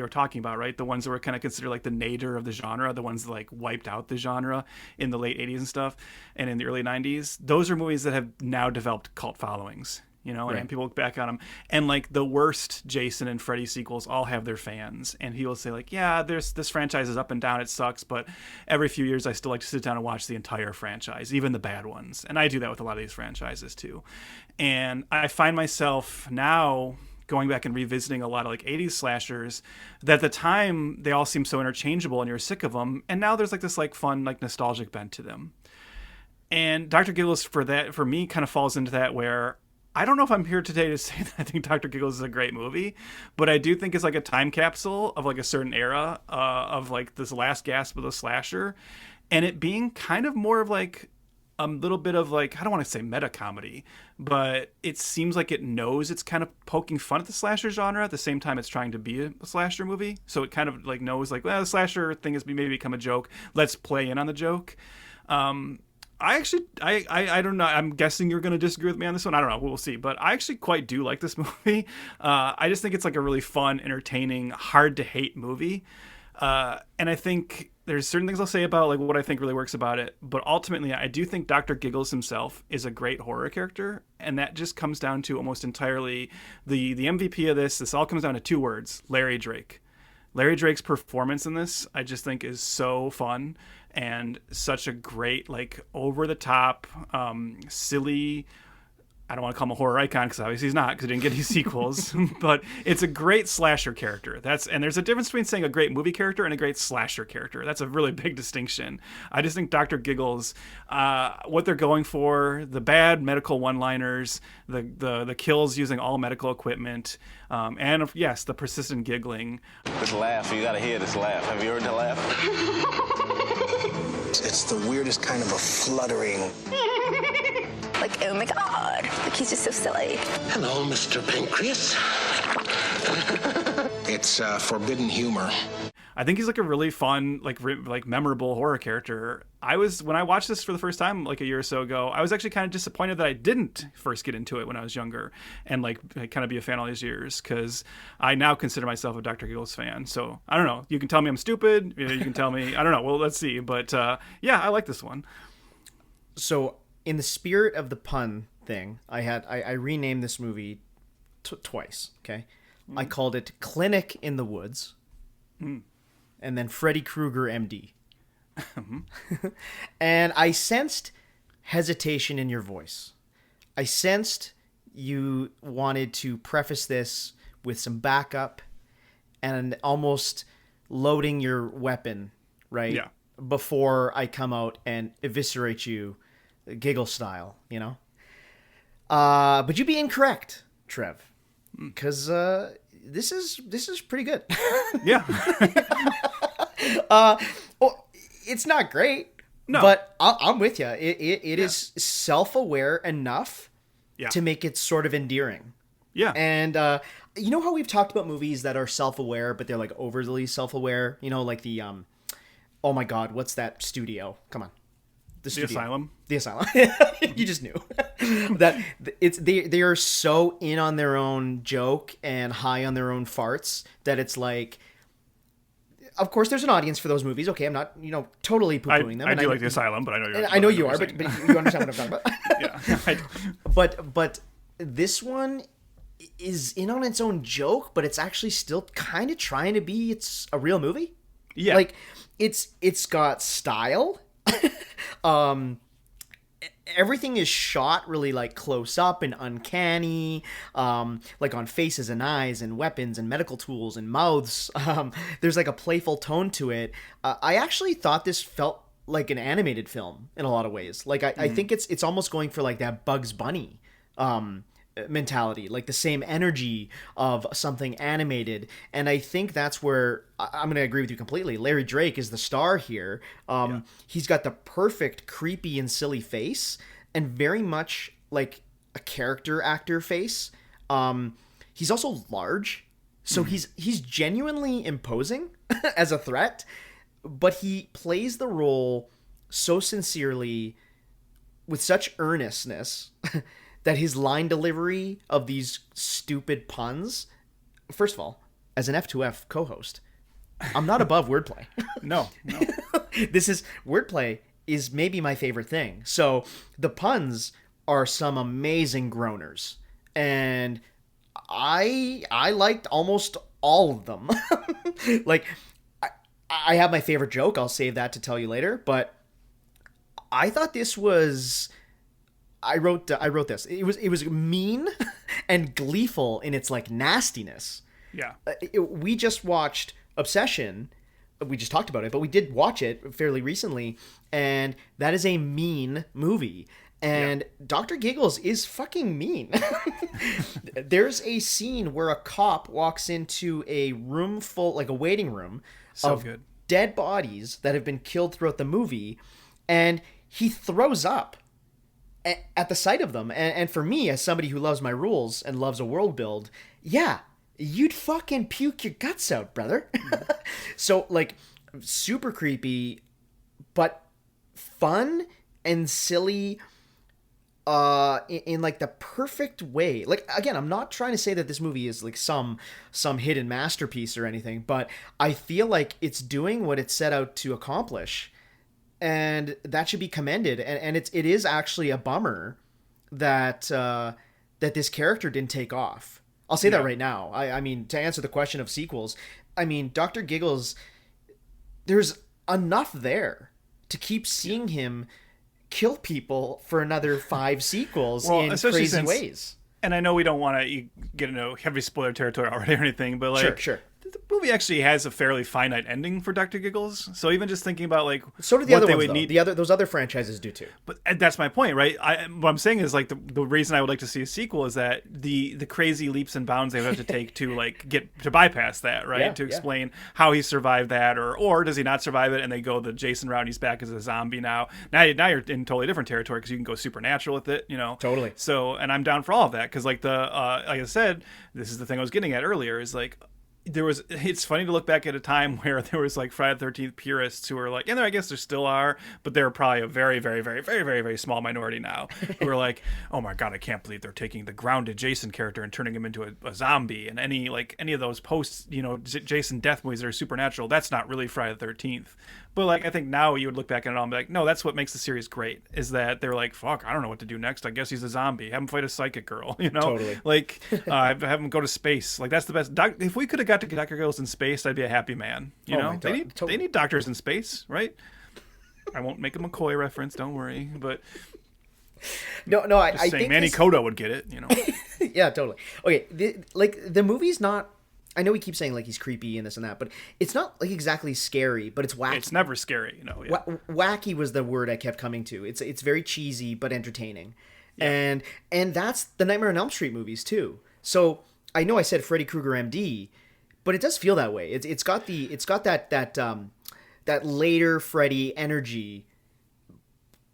talking about, right? The ones that were kind of considered like the nadir of the genre, the ones that like wiped out the genre in the late 80s and stuff, and in the early 90s. Those are movies that have now developed cult followings, you know, and people look back on them. And like the worst Jason and Freddy sequels all have their fans, and he will say like, yeah, this franchise is up and down, it sucks, but every few years I still like to sit down and watch the entire franchise, even the bad ones. And I do that with a lot of these franchises too. And I find myself now going back and revisiting a lot of like 80s slashers that at the time they all seem so interchangeable and you're sick of them, and now there's like this like fun like nostalgic bent to them. And Dr. Giggles for me kind of falls into that, where I don't know if I'm here today to say that I think Dr. Giggles is a great movie, but I do think it's like a time capsule of like a certain era of like this last gasp of the slasher, and it being kind of more of like a little bit of like, I don't want to say meta comedy, but it seems like it knows it's kind of poking fun at the slasher genre at the same time it's trying to be a slasher movie. So it kind of like knows like, well, the slasher thing has maybe become a joke. Let's play in on the joke. I don't know. I'm guessing you're going to disagree with me on this one. I don't know. We'll see. But I actually quite do like this movie. I just think it's like a really fun, entertaining, hard to hate movie. And I think there's certain things I'll say about like what I think really works about it, but ultimately I do think Dr. Giggles himself is a great horror character, and that just comes down to almost entirely the MVP of this. This all comes down to two words: Larry Drake. Larry Drake's performance in this, I just think, is so fun and such a great, like, over the top, silly. I don't want to call him a horror icon because obviously he's not, because he didn't get any sequels. But it's a great slasher character. And there's a difference between saying a great movie character and a great slasher character. That's a really big distinction. I just think Dr. Giggles, what they're going for, the bad medical one-liners, the kills using all medical equipment, and yes, the persistent giggling. This laugh, you gotta hear this laugh. Have you heard the laugh? It's the weirdest kind of a fluttering. Like, oh my God. Like, he's just so silly. Hello, Mr. Pancreas. It's forbidden humor. I think he's like a really fun, like memorable horror character. When I watched this for the first time like a year or so ago, I was actually kind of disappointed that I didn't first get into it when I was younger and like kind of be a fan all these years, because I now consider myself a Dr. Giggles fan. So I don't know. You can tell me I'm stupid. You can tell me, I don't know. Well, let's see. But yeah, I like this one. So in the spirit of the pun thing, I renamed this movie twice. Okay. I called it Clinic in the Woods. And then Freddy Krueger, MD. And I sensed hesitation in your voice. I sensed you wanted to preface this with some backup and almost loading your weapon, right? Yeah. Before I come out and eviscerate you, Giggle style, you know? But you'd be incorrect, Trev. Because this is pretty good. Yeah. Well, it's not great, no, but I'm with you. It is self-aware enough to make it sort of endearing. Yeah. And you know how we've talked about movies that are self-aware, but they're like overly self-aware? You know, like the, oh my God, what's that studio? Come on. The Asylum. The Asylum. You just knew that they are so in on their own joke and high on their own farts that it's like, of course, there's an audience for those movies. Okay, I'm not, totally poo-pooing them. I do like The Asylum, but I know I know you are, but you understand what I'm talking about. Yeah. I do. But this one is in on its own joke, but it's actually still kind of trying to be a real movie. Yeah. Like it's got style. Everything is shot really like close up and uncanny, like on faces and eyes and weapons and medical tools and mouths. There's like a playful tone to it. I actually thought this felt like an animated film in a lot of ways. Like I think it's almost going for like that Bugs Bunny mentality, like the same energy of something animated. And I think that's where I'm going to agree with you completely. Larry Drake is the star here. He's got the perfect creepy and silly face, and very much like a character actor face. He's also large, so he's genuinely imposing as a threat, but he plays the role so sincerely with such earnestness that his line delivery of these stupid puns. First of all, as an F2F co-host, I'm not above wordplay. No. Wordplay is maybe my favorite thing. So the puns are some amazing groaners, and I liked almost all of them. Like, I have my favorite joke. I'll save that to tell you later. But I thought this was. I wrote this. It was mean and gleeful in its like nastiness. Yeah. We just watched Obsession. We just talked about it, but we did watch it fairly recently, and that is a mean movie. And Dr. Giggles is fucking mean. There's a scene where a cop walks into a room full, like a waiting room, of dead bodies that have been killed throughout the movie, and he throws up at the sight of them. And for me, as somebody who loves my rules and loves a world build, yeah, you'd fucking puke your guts out, brother. So, like, super creepy, but fun and silly in like the perfect way. Like, again, I'm not trying to say that this movie is like some hidden masterpiece or anything, but I feel like it's doing what it set out to accomplish, and that should be commended. And it is actually a bummer that that this character didn't take off. I'll say that right now. I mean, to answer the question of sequels, I mean, Dr. Giggles, there's enough there to keep seeing him kill people for another 5 sequels in crazy ways. And I know we don't want to get into heavy spoiler territory already or anything, but like, sure. The movie actually has a fairly finite ending for Dr. Giggles. So even just thinking about like, so do the other ones, though. Those other franchises do too. But that's my point, right? What I'm saying is like the reason I would like to see a sequel is that the crazy leaps and bounds they would have to take to like get to bypass that, right? Yeah, to explain how he survived that, or does he not survive it? And they go the Jason route and he's back as a zombie now. Now you're in totally different territory because you can go supernatural with it, you know? Totally. So, and I'm down for all of that because like like I said, this is the thing I was getting at earlier is like, it's funny to look back at a time where there was like Friday the 13th purists who were like, and I guess there still are, but they're probably a very, very, very, very, very, very small minority now who are like, oh my God, I can't believe they're taking the grounded Jason character and turning him into a zombie. And any of those posts, you know, Jason death movies that are supernatural, that's not really Friday the 13th. But like, I think now you would look back at it all and be like, no, that's what makes the series great, is that they're like, fuck, I don't know what to do next. I guess he's a zombie. Have him fight a psychic girl, you know? Totally. Like, have him go to space. Like, that's the best. If we could have got to Dr. Giggles in space, I'd be a happy man. You know? They need doctors in space, right? I won't make a McCoy reference, don't worry. But no, I think Manny Koto would get it, you know? Yeah, totally. Okay, the movie's not. I know we keep saying like he's creepy and this and that, but it's not like exactly scary, but it's wacky. It's never scary, you know. Yeah. Wacky was the word I kept coming to. It's very cheesy but entertaining, and that's the Nightmare on Elm Street movies too. So I know I said Freddy Krueger MD, but it does feel that way. It's got that later Freddy energy.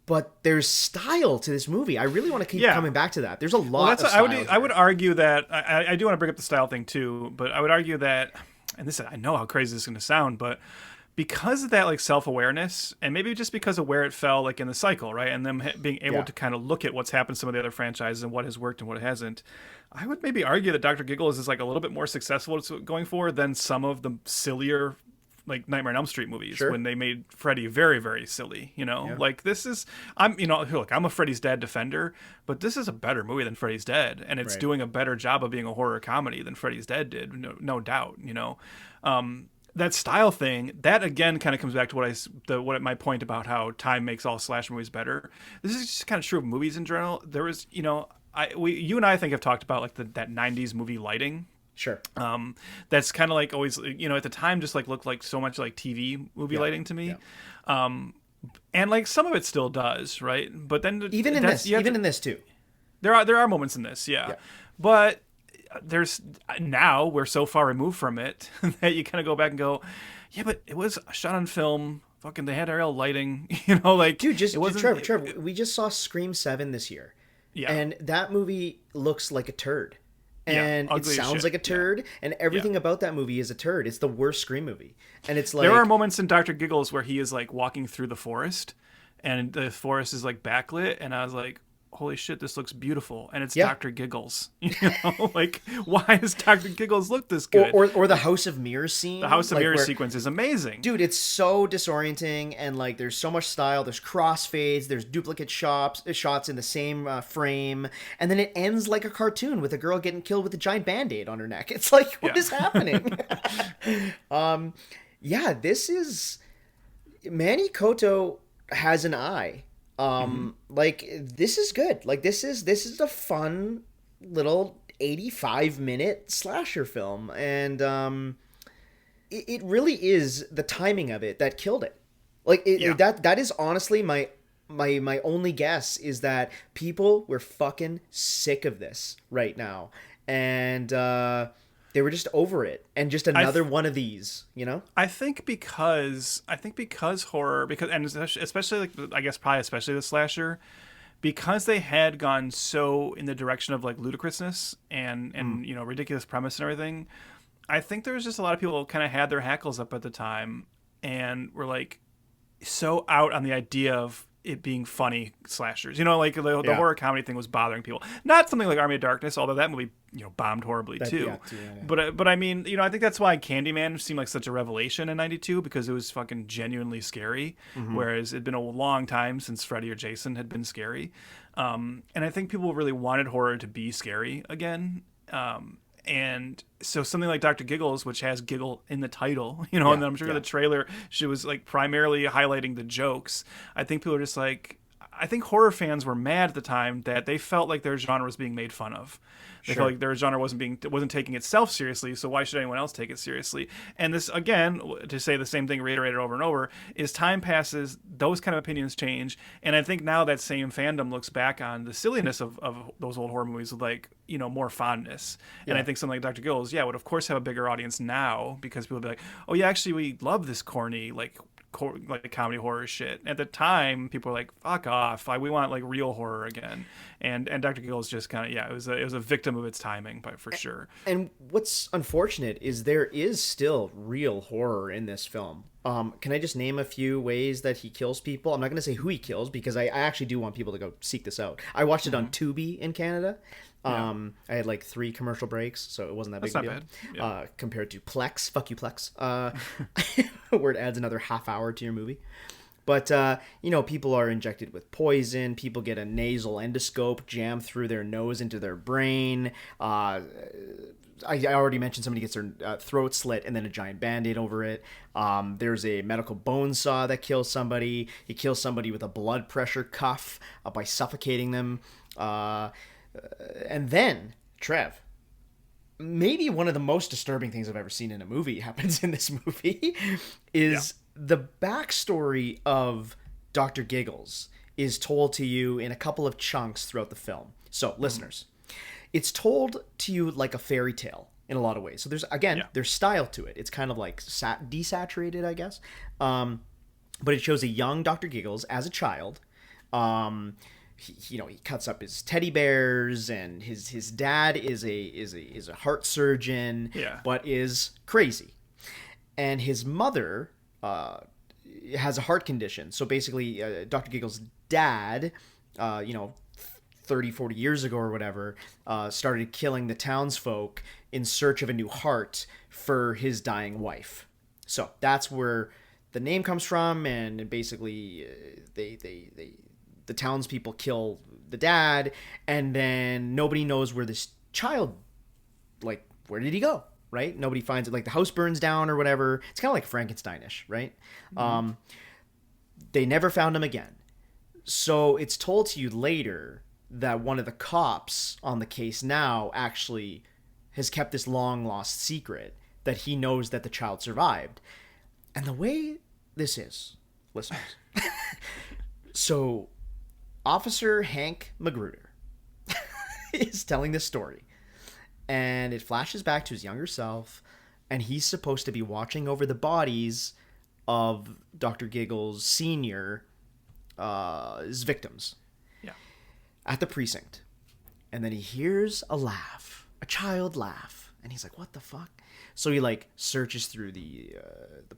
But there's style to this movie. I really want to keep coming back to that. There's a lot of style. I would argue that I do want to bring up the style thing too, but I would argue that, and this, I know how crazy this is going to sound, but because of that like self-awareness, and maybe just because of where it fell like in the cycle, right, and them being able to kind of look at what's happened to some of the other franchises and what has worked and what hasn't, I would maybe argue that Dr. Giggles is like a little bit more successful at going forward than some of the sillier like Nightmare on Elm Street movies when they made Freddy very, very silly, you know, like this is, I'm a Freddy's Dead defender, but this is a better movie than Freddy's Dead. And it's doing a better job of being a horror comedy than Freddy's Dead did. No doubt, you know, that style thing, that again kind of comes back to my point about how time makes all slash movies better. This is just kind of true of movies in general. There was, you know, you and I think have talked about like that 90s movie lighting. Sure. That's kind of like always, you know, at the time just like looked like so much like TV movie lighting to me. And like some of it still does, right? But then even in this too. There are moments in this, but now we're so far removed from it that you kind of go back and go, yeah, but it was shot on film. Fucking, they had real lighting, you know, like dude. Trevor, we just saw Scream 7 this year, and that movie looks like a turd. And it sounds like a turd, and everything about that movie is a turd. It's the worst Scream movie, and it's like there are moments in Dr. Giggles where he is like walking through the forest, and the forest is like backlit, and I was like, holy shit, this looks beautiful. And it's Yeah. Dr. Giggles. Like, why does Dr. Giggles look this good? Or the House of Mirrors scene. The House of like, Mirrors sequence is amazing. Dude, it's so disorienting, and like there's so much style. There's crossfades, there's duplicate shots in the same frame, and then it ends like a cartoon with a girl getting killed with a giant band-aid on her neck. It's like, what is happening? Yeah, this is Manny Koto has an eye. Like this is good. Like this is a fun little 85-minute slasher film, and it really is the timing of it that killed it. Like that is honestly my only guess, is that people were fucking sick of this right now, and they were just over it, and just another one of these, you know? I think because horror, and especially like, I guess probably especially the slasher, because they had gone so in the direction of like ludicrousness and you know, ridiculous premise and everything. I think there was just a lot of people kind of had their hackles up at the time and were like so out on the idea of it being funny slashers, you know, like the horror comedy thing was bothering people. Not something like Army of Darkness, although that movie, you know, bombed horribly too. But I mean, you know, I think that's why Candyman seemed like such a revelation in '92, because it was fucking genuinely scary, whereas it'd been a long time since Freddy or Jason had been scary, and I think people really wanted horror to be scary again. And so something like Dr. Giggles, which has giggle in the title, you know, and I'm sure the trailer, she was like primarily highlighting the jokes. I think people are just like, I think horror fans were mad at the time that they felt like their genre was being made fun of. They felt like their genre wasn't taking itself seriously, so why should anyone else take it seriously? And this, again, to say the same thing reiterated over and over, is time passes, those kind of opinions change, and I think now that same fandom looks back on the silliness of those old horror movies with, like, you know, more fondness. And I think something like Dr. Giggles, would of course have a bigger audience now, because people would be like, oh yeah, actually we love this corny, like comedy horror shit. At the time, people were like, fuck off, we want like real horror again. And Dr. Giggles just kind of, it was a victim of its timing, but for sure. And what's unfortunate is there is still real horror in this film. Can I just name a few ways that he kills people? I'm not going to say who he kills, because I actually do want people to go seek this out. I watched it on Tubi in Canada. I had like 3 commercial breaks, so it wasn't that big of a deal. Bad. Compared to Plex, fuck you Plex, where it adds another half hour to your movie. But, you know, people are injected with poison. People get a nasal endoscope jammed through their nose into their brain. I already mentioned somebody gets their throat slit and then a giant Band-Aid over it. There's a medical bone saw that kills somebody. He kills somebody with a blood pressure cuff by suffocating them. And then, Trev, maybe one of the most disturbing things I've ever seen in a movie happens in this movie is the backstory of Dr. Giggles is told to you in a couple of chunks throughout the film. So, listeners, it's told to you like a fairy tale in a lot of ways. So there's style to it. It's kind of like desaturated, I guess. But it shows a young Dr. Giggles as a child. He cuts up his teddy bears, and his dad is a heart surgeon, but is crazy, and his mother has a heart condition. So basically, Dr. Giggles' dad, 30, 40 years ago or whatever, started killing the townsfolk in search of a new heart for his dying wife. So that's where the name comes from, and basically the townspeople kill the dad, and then nobody knows where this child, like, where did he go, right? Nobody finds it. Like, the house burns down or whatever. It's kind of like Frankensteinish, right? They never found him again. So it's told to you later that one of the cops on the case now actually has kept this long lost secret, that he knows that the child survived. And the way this is, listeners, so Officer Hank Magruder is telling this story, and it flashes back to his younger self, and he's supposed to be watching over the bodies of Dr. Giggles Sr., his victims, at the precinct. And then he hears a laugh, a child laugh, and he's like, what the fuck? So he like searches through the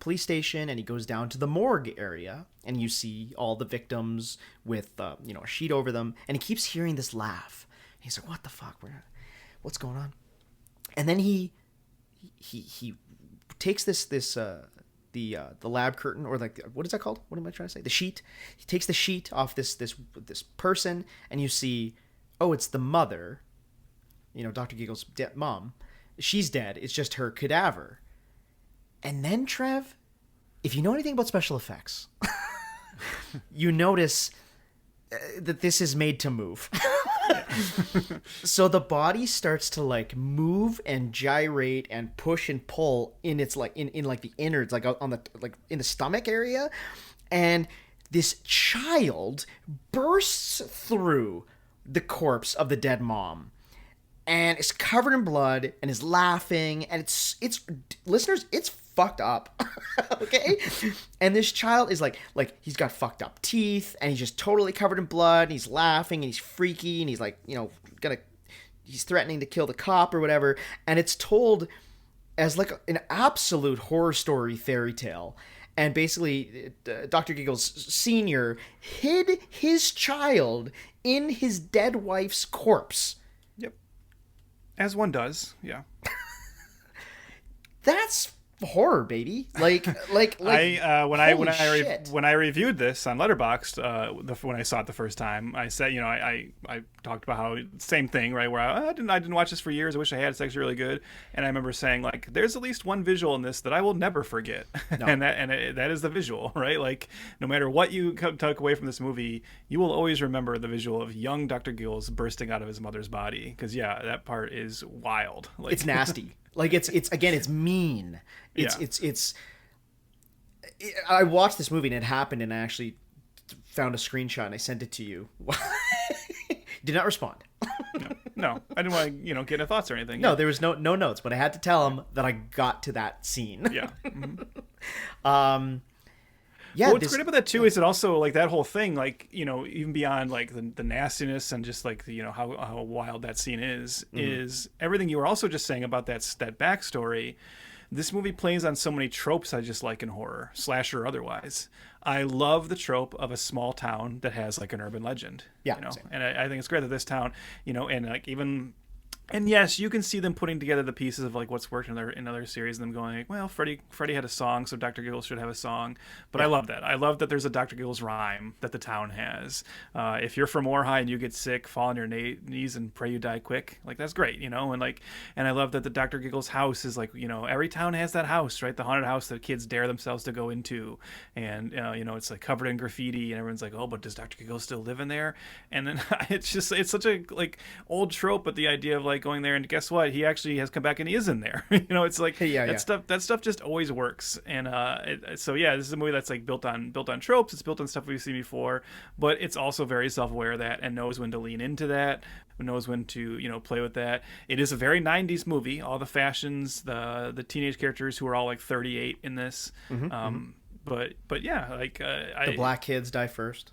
police station, and he goes down to the morgue area, and you see all the victims with a sheet over them, and he keeps hearing this laugh. He's like, "What the fuck? What's going on?" And then he takes the lab curtain, or like, what is that called? What am I trying to say? The sheet. He takes the sheet off this person, and you see, oh, it's the mother. Dr. Giggles' mom. She's dead. It's just her cadaver. And then, Trev, if you know anything about special effects, you notice that this is made to move. So the body starts to like move and gyrate and push and pull in its like in like the innards, like on the like in the stomach area, and this child bursts through the corpse of the dead mom and is covered in blood and is laughing, and it's listeners, it's fucked up. Okay? And this child is like he's got fucked up teeth, and he's just totally covered in blood, and he's laughing, and he's freaky, and he's like, he's threatening to kill the cop or whatever, and it's told as like an absolute horror story fairy tale. And basically, Dr. Giggles Sr. hid his child in his dead wife's corpse. Yep. As one does, yeah. That's horror, baby. Like when I reviewed this on Letterboxd, when I saw it the first time, I said, I talked about how same thing, right? Where I didn't watch this for years. I wish I had. It's actually really good. And I remember saying, like, there's at least one visual in this that I will never forget, no. and that is the visual, right? Like, no matter what you took away from this movie, you will always remember the visual of young Dr. Giggles bursting out of his mother's body, because that part is wild. Like, it's nasty. Like it's mean. I watched this movie and it happened, and I actually found a screenshot and I sent it to you. Did not respond. No, I didn't want to, get into thoughts or anything. No, there was no notes, but I had to tell him that I got to that scene. Yeah. Mm-hmm. Yeah. What's great about that too is it also, like, that whole thing, like, even beyond like the nastiness and just like how wild that scene is everything you were also just saying about that backstory. This movie plays on so many tropes I just like in horror, slasher or otherwise. I love the trope of a small town that has like an urban legend. Yeah. And I think it's great that this town, and like even. And yes, you can see them putting together the pieces of like what's worked in other series, and them going like, well, Freddy had a song, so Dr. Giggles should have a song. But yeah. I love that. I love that there's a Dr. Giggles rhyme that the town has. If you're from Warhigh and you get sick, fall on your knees and pray you die quick. Like, that's great, and I love that the Dr. Giggles house is like, every town has that house, right? The haunted house that kids dare themselves to go into, and it's like covered in graffiti, and everyone's like, oh, but does Dr. Giggles still live in there? And then it's such a like old trope, but the idea of like going there, and guess what, he actually has come back and he is in there. It's like that stuff just always works. And this is a movie that's like built on tropes. It's built on stuff we've seen before, but it's also very self-aware of that and knows when to lean into that, knows when to play with that. It is a very 90s movie. All the fashions, the teenage characters who are all like 38 in this. But yeah, like the black kids die first.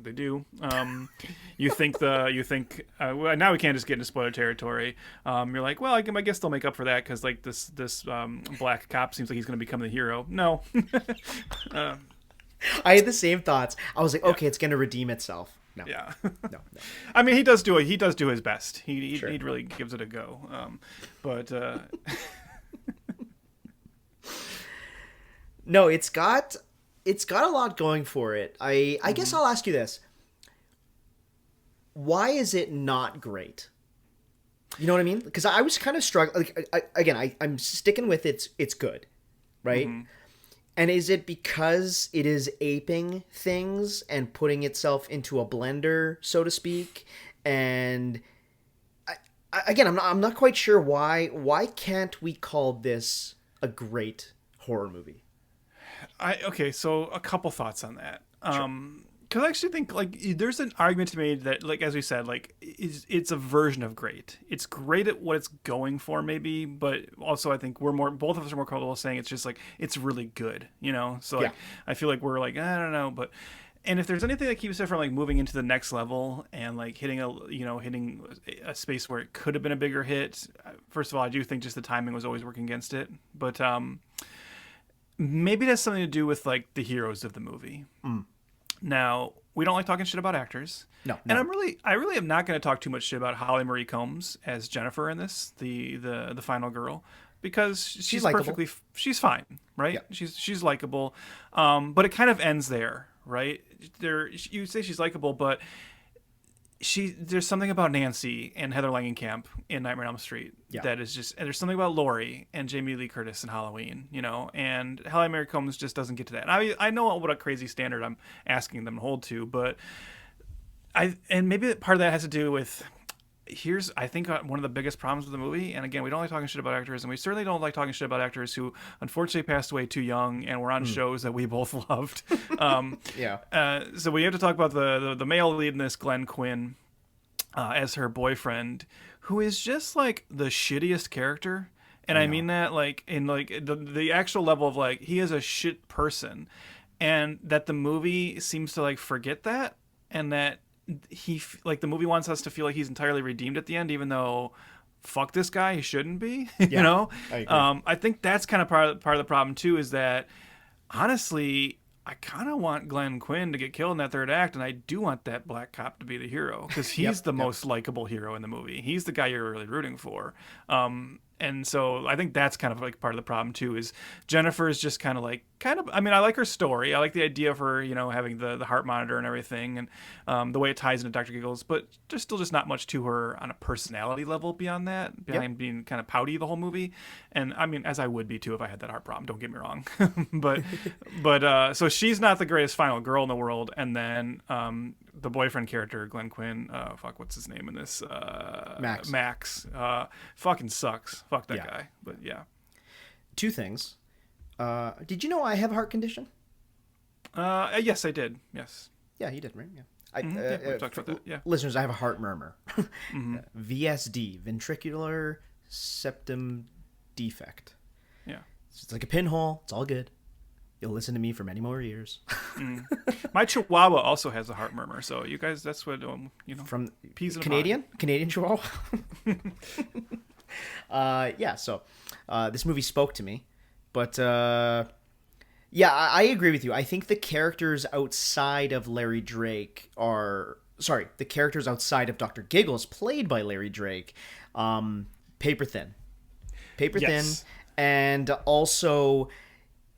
They do. You think now we can't just get into spoiler territory. You're like, well, I guess they'll make up for that because like this black cop seems like he's going to become the hero. No. I had the same thoughts. I was like, okay, it's going to redeem itself. No. Yeah. No. I mean, he does do his best. He really gives it a go. But no, it's got a lot going for it. I guess I'll ask you this. Why is it not great? You know what I mean? Because I was kind of struggling. Like, I'm sticking with it's good, right? Mm-hmm. And is it because it is aping things and putting itself into a blender, so to speak? And I'm not quite sure why. Why can't we call this a great horror movie? So a couple thoughts on that. Sure. Because I actually think like there's an argument to be made that, like, as we said, like it's a version of great. It's great at what it's going for, maybe, but also I think both of us are more comfortable saying it's just like it's really good, So like, I feel like we're like, I don't know, but And if there's anything that keeps it from like moving into the next level and like hitting a space where it could have been a bigger hit, first of all, I do think just the timing was always working against it. But maybe it has something to do with like the heroes of the movie. Now, we don't like talking shit about actors. No. And I really am not going to talk too much shit about Holly Marie Combs as Jennifer in this, the final girl, because she's perfectly, she's fine, right? Yeah. She's likable. But it kind of ends there, right? You say she's likable, but there's something about Nancy and Heather Langenkamp in Nightmare on Elm Street that is just, and there's something about Laurie and Jamie Lee Curtis in Halloween, and Holly Marie Combs just doesn't get to that. And I know what a crazy standard I'm asking them to hold to, but and maybe part of that has to do with, I think one of the biggest problems with the movie, and again, we don't like talking shit about actors, and we certainly don't like talking shit about actors who unfortunately passed away too young and were on shows that we both loved. So we have to talk about the male lead in this, Glenn Quinn, as her boyfriend, who is just like the shittiest character. And I mean that like in like the actual level of like, he is a shit person, and that the movie seems to like forget that, and that the movie wants us to feel like he's entirely redeemed at the end, even though fuck this guy, he shouldn't be. I agree. I think that's kind of part of the problem too, is that honestly, I kind of want Glenn Quinn to get killed in that third act, and I do want that black cop to be the hero, because he's the most likable hero in the movie. He's the guy you're really rooting for. And so I think that's kind of like part of the problem too, is Jennifer is just kind of, I mean, I like her story. I like the idea of her, having the heart monitor and everything, and the way it ties into Dr. Giggles, but there's still just not much to her on a personality level beyond that, being kind of pouty the whole movie. And I mean, as I would be too if I had that heart problem, don't get me wrong. but so she's not the greatest final girl in the world. And then the boyfriend character, Glenn Quinn, what's his name in this? Max. Fucking sucks. Fuck that guy. But yeah. Two things. Did you know I have a heart condition? Yes, I did. Yes. Yeah, you did, right? Yeah. We talked about that. Yeah. Listeners, I have a heart murmur. VSD, ventricular septum defect. Yeah. It's like a pinhole. It's all good. You'll listen to me for many more years. My Chihuahua also has a heart murmur, so you guys, that's what from peas in Canadian Chihuahua. So this movie spoke to me, but I agree with you. I think the characters outside of the characters outside of Dr. Giggles, played by Larry Drake, paper thin, and also,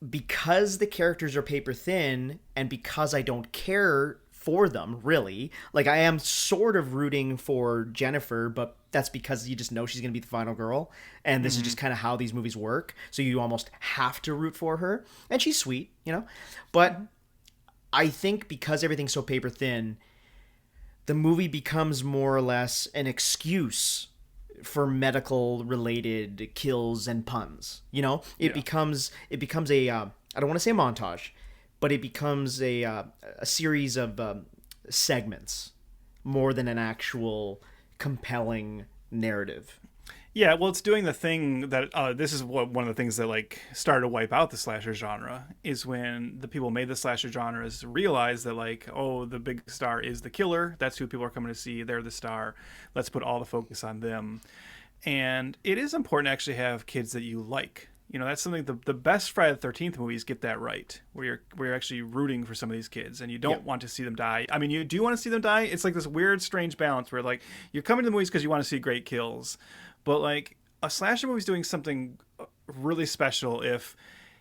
because the characters are paper thin, and because I don't care for them, really, like, I am sort of rooting for Jennifer, but that's because you just know she's going to be the final girl, and this is just kind of how these movies work, so you almost have to root for her, and she's sweet, but I think because everything's so paper thin, the movie becomes more or less an excuse for medical related kills and puns. It becomes a I don't want to say a montage, but it becomes a series of segments more than an actual compelling narrative. Yeah, well, it's doing the thing that this is one of the things that like started to wipe out the slasher genre, is when the people who made the slasher genres realized that like, oh, the big star is the killer. That's who people are coming to see. They're the star. Let's put all the focus on them. And it is important to actually have kids that you like. That's something the best Friday the 13th movies get that right, where you're actually rooting for some of these kids and you don't want to see them die. I mean, you do want to see them die. It's like this weird, strange balance where like you're coming to the movies because you want to see great kills. But like a slasher movie is doing something really special if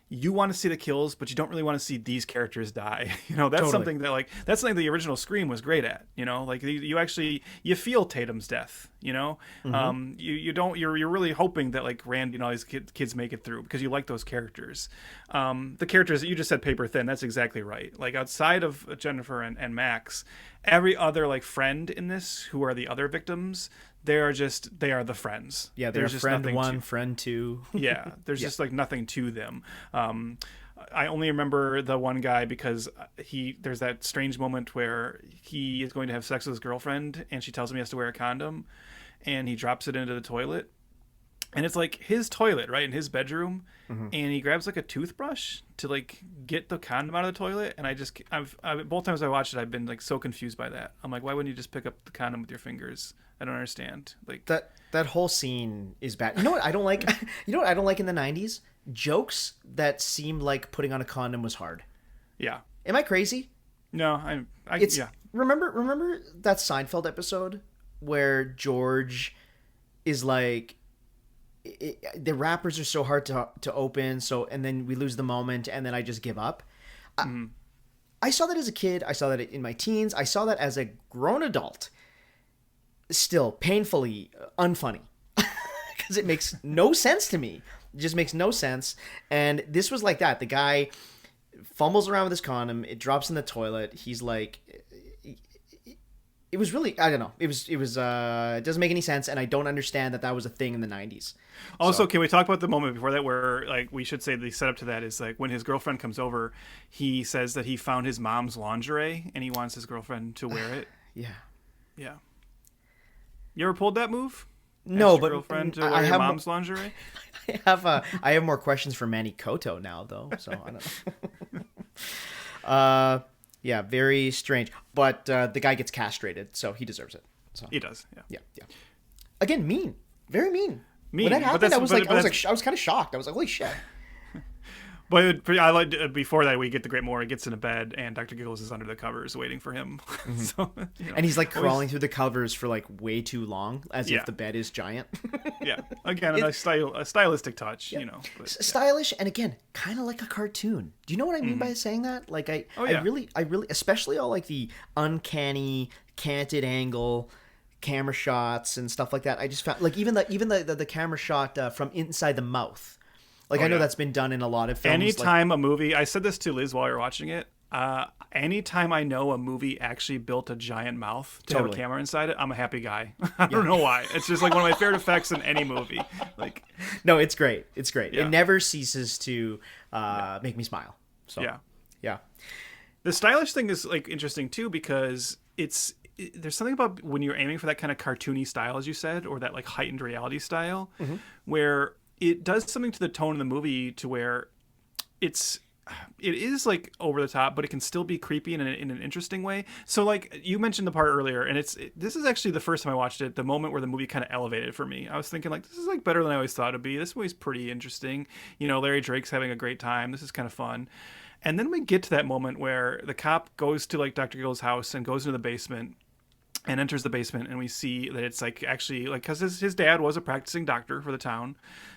you want to see the kills, but you don't really want to see these characters die. That's totally something that the original Scream was great at. Like you feel Tatum's death. You're really hoping that like Randy and all these kids make it through because you like those characters. The characters that you just said paper thin. That's exactly right. Like outside of Jennifer and Max, every other like friend in this who are the other victims, they are the friends. Yeah, there's just friend one, friend two. Yeah, there's just like nothing to them. I only remember the one guy because there's that strange moment where he is going to have sex with his girlfriend and she tells him he has to wear a condom, and he drops it into the toilet. and it's like his toilet, right, in his bedroom, and he grabs like a toothbrush to like get the condom out of the toilet, and I've both times I watched it, I've been like so confused by that. I'm like, why wouldn't you just pick up the condom with your fingers? I don't understand. Like that whole scene is bad. You know what I don't like? You know what I don't like in the 90s? Jokes that seemed like putting on a condom was hard. Yeah. Am I crazy? No, yeah. Remember that Seinfeld episode where George is like, the wrappers are so hard to open, and then we lose the moment, and then I just give up. I saw that as a kid. I saw that in my teens. I saw that as a grown adult. Still painfully unfunny because it makes no sense to me. It just makes no sense. And this was like that. The guy fumbles around with his condom. It drops in the toilet. He's like, it was really, I don't know. It doesn't make any sense. And I don't understand that was a thing in the 90s. Also, can we talk about the moment before that where, like, we should say the setup to that is, like, when his girlfriend comes over, he says that he found his mom's lingerie and he wants his girlfriend to wear it. Yeah. Yeah. You ever pulled that move? No, Ask your but girlfriend to wear your mom's lingerie? I have more questions for Manny Koto now, though. So I don't know. Yeah, very strange. But the guy gets castrated, so he deserves it. So he does. Yeah. Again, mean, very mean. Mean. When that happened, I was kind of shocked. I was like, holy shit. But I like before that we get the great Moore. He gets into bed and Dr. Giggles is under the covers waiting for him. So, and he's like crawling through the covers for like way too long, as if the bed is giant. Yeah, again, a stylistic touch, But, stylish, and again, kind of like a cartoon. Do you know what I mean by saying that? Like I really, especially all like the uncanny canted angle camera shots and stuff like that. I just found like even the camera shot from inside the mouth. Like, I know that's been done in a lot of films. Anytime a movie, I said this to Liz while you're watching it, anytime I know a movie actually built a giant mouth to have a camera inside it, I'm a happy guy. I don't know why. It's just like one of my favorite effects in any movie. Like, no, it's great. It's great. Yeah. It never ceases to make me smile. So, yeah. The stylish thing is like interesting too because there's something about when you're aiming for that kind of cartoony style, as you said, or that like heightened reality style, where it does something to the tone of the movie to where it is like over the top, but it can still be creepy in an interesting way. So like you mentioned the part earlier, and this is actually the first time I watched it, the moment where the movie kind of elevated for me. I was thinking like, this is like better than I always thought it'd be. This movie's pretty interesting. Larry Drake's having a great time. This is kind of fun. And then we get to that moment where the cop goes to like Dr. Giggles' house and goes into the basement and enters the basement, and we see that it's like actually like, because his dad was a practicing doctor for the town,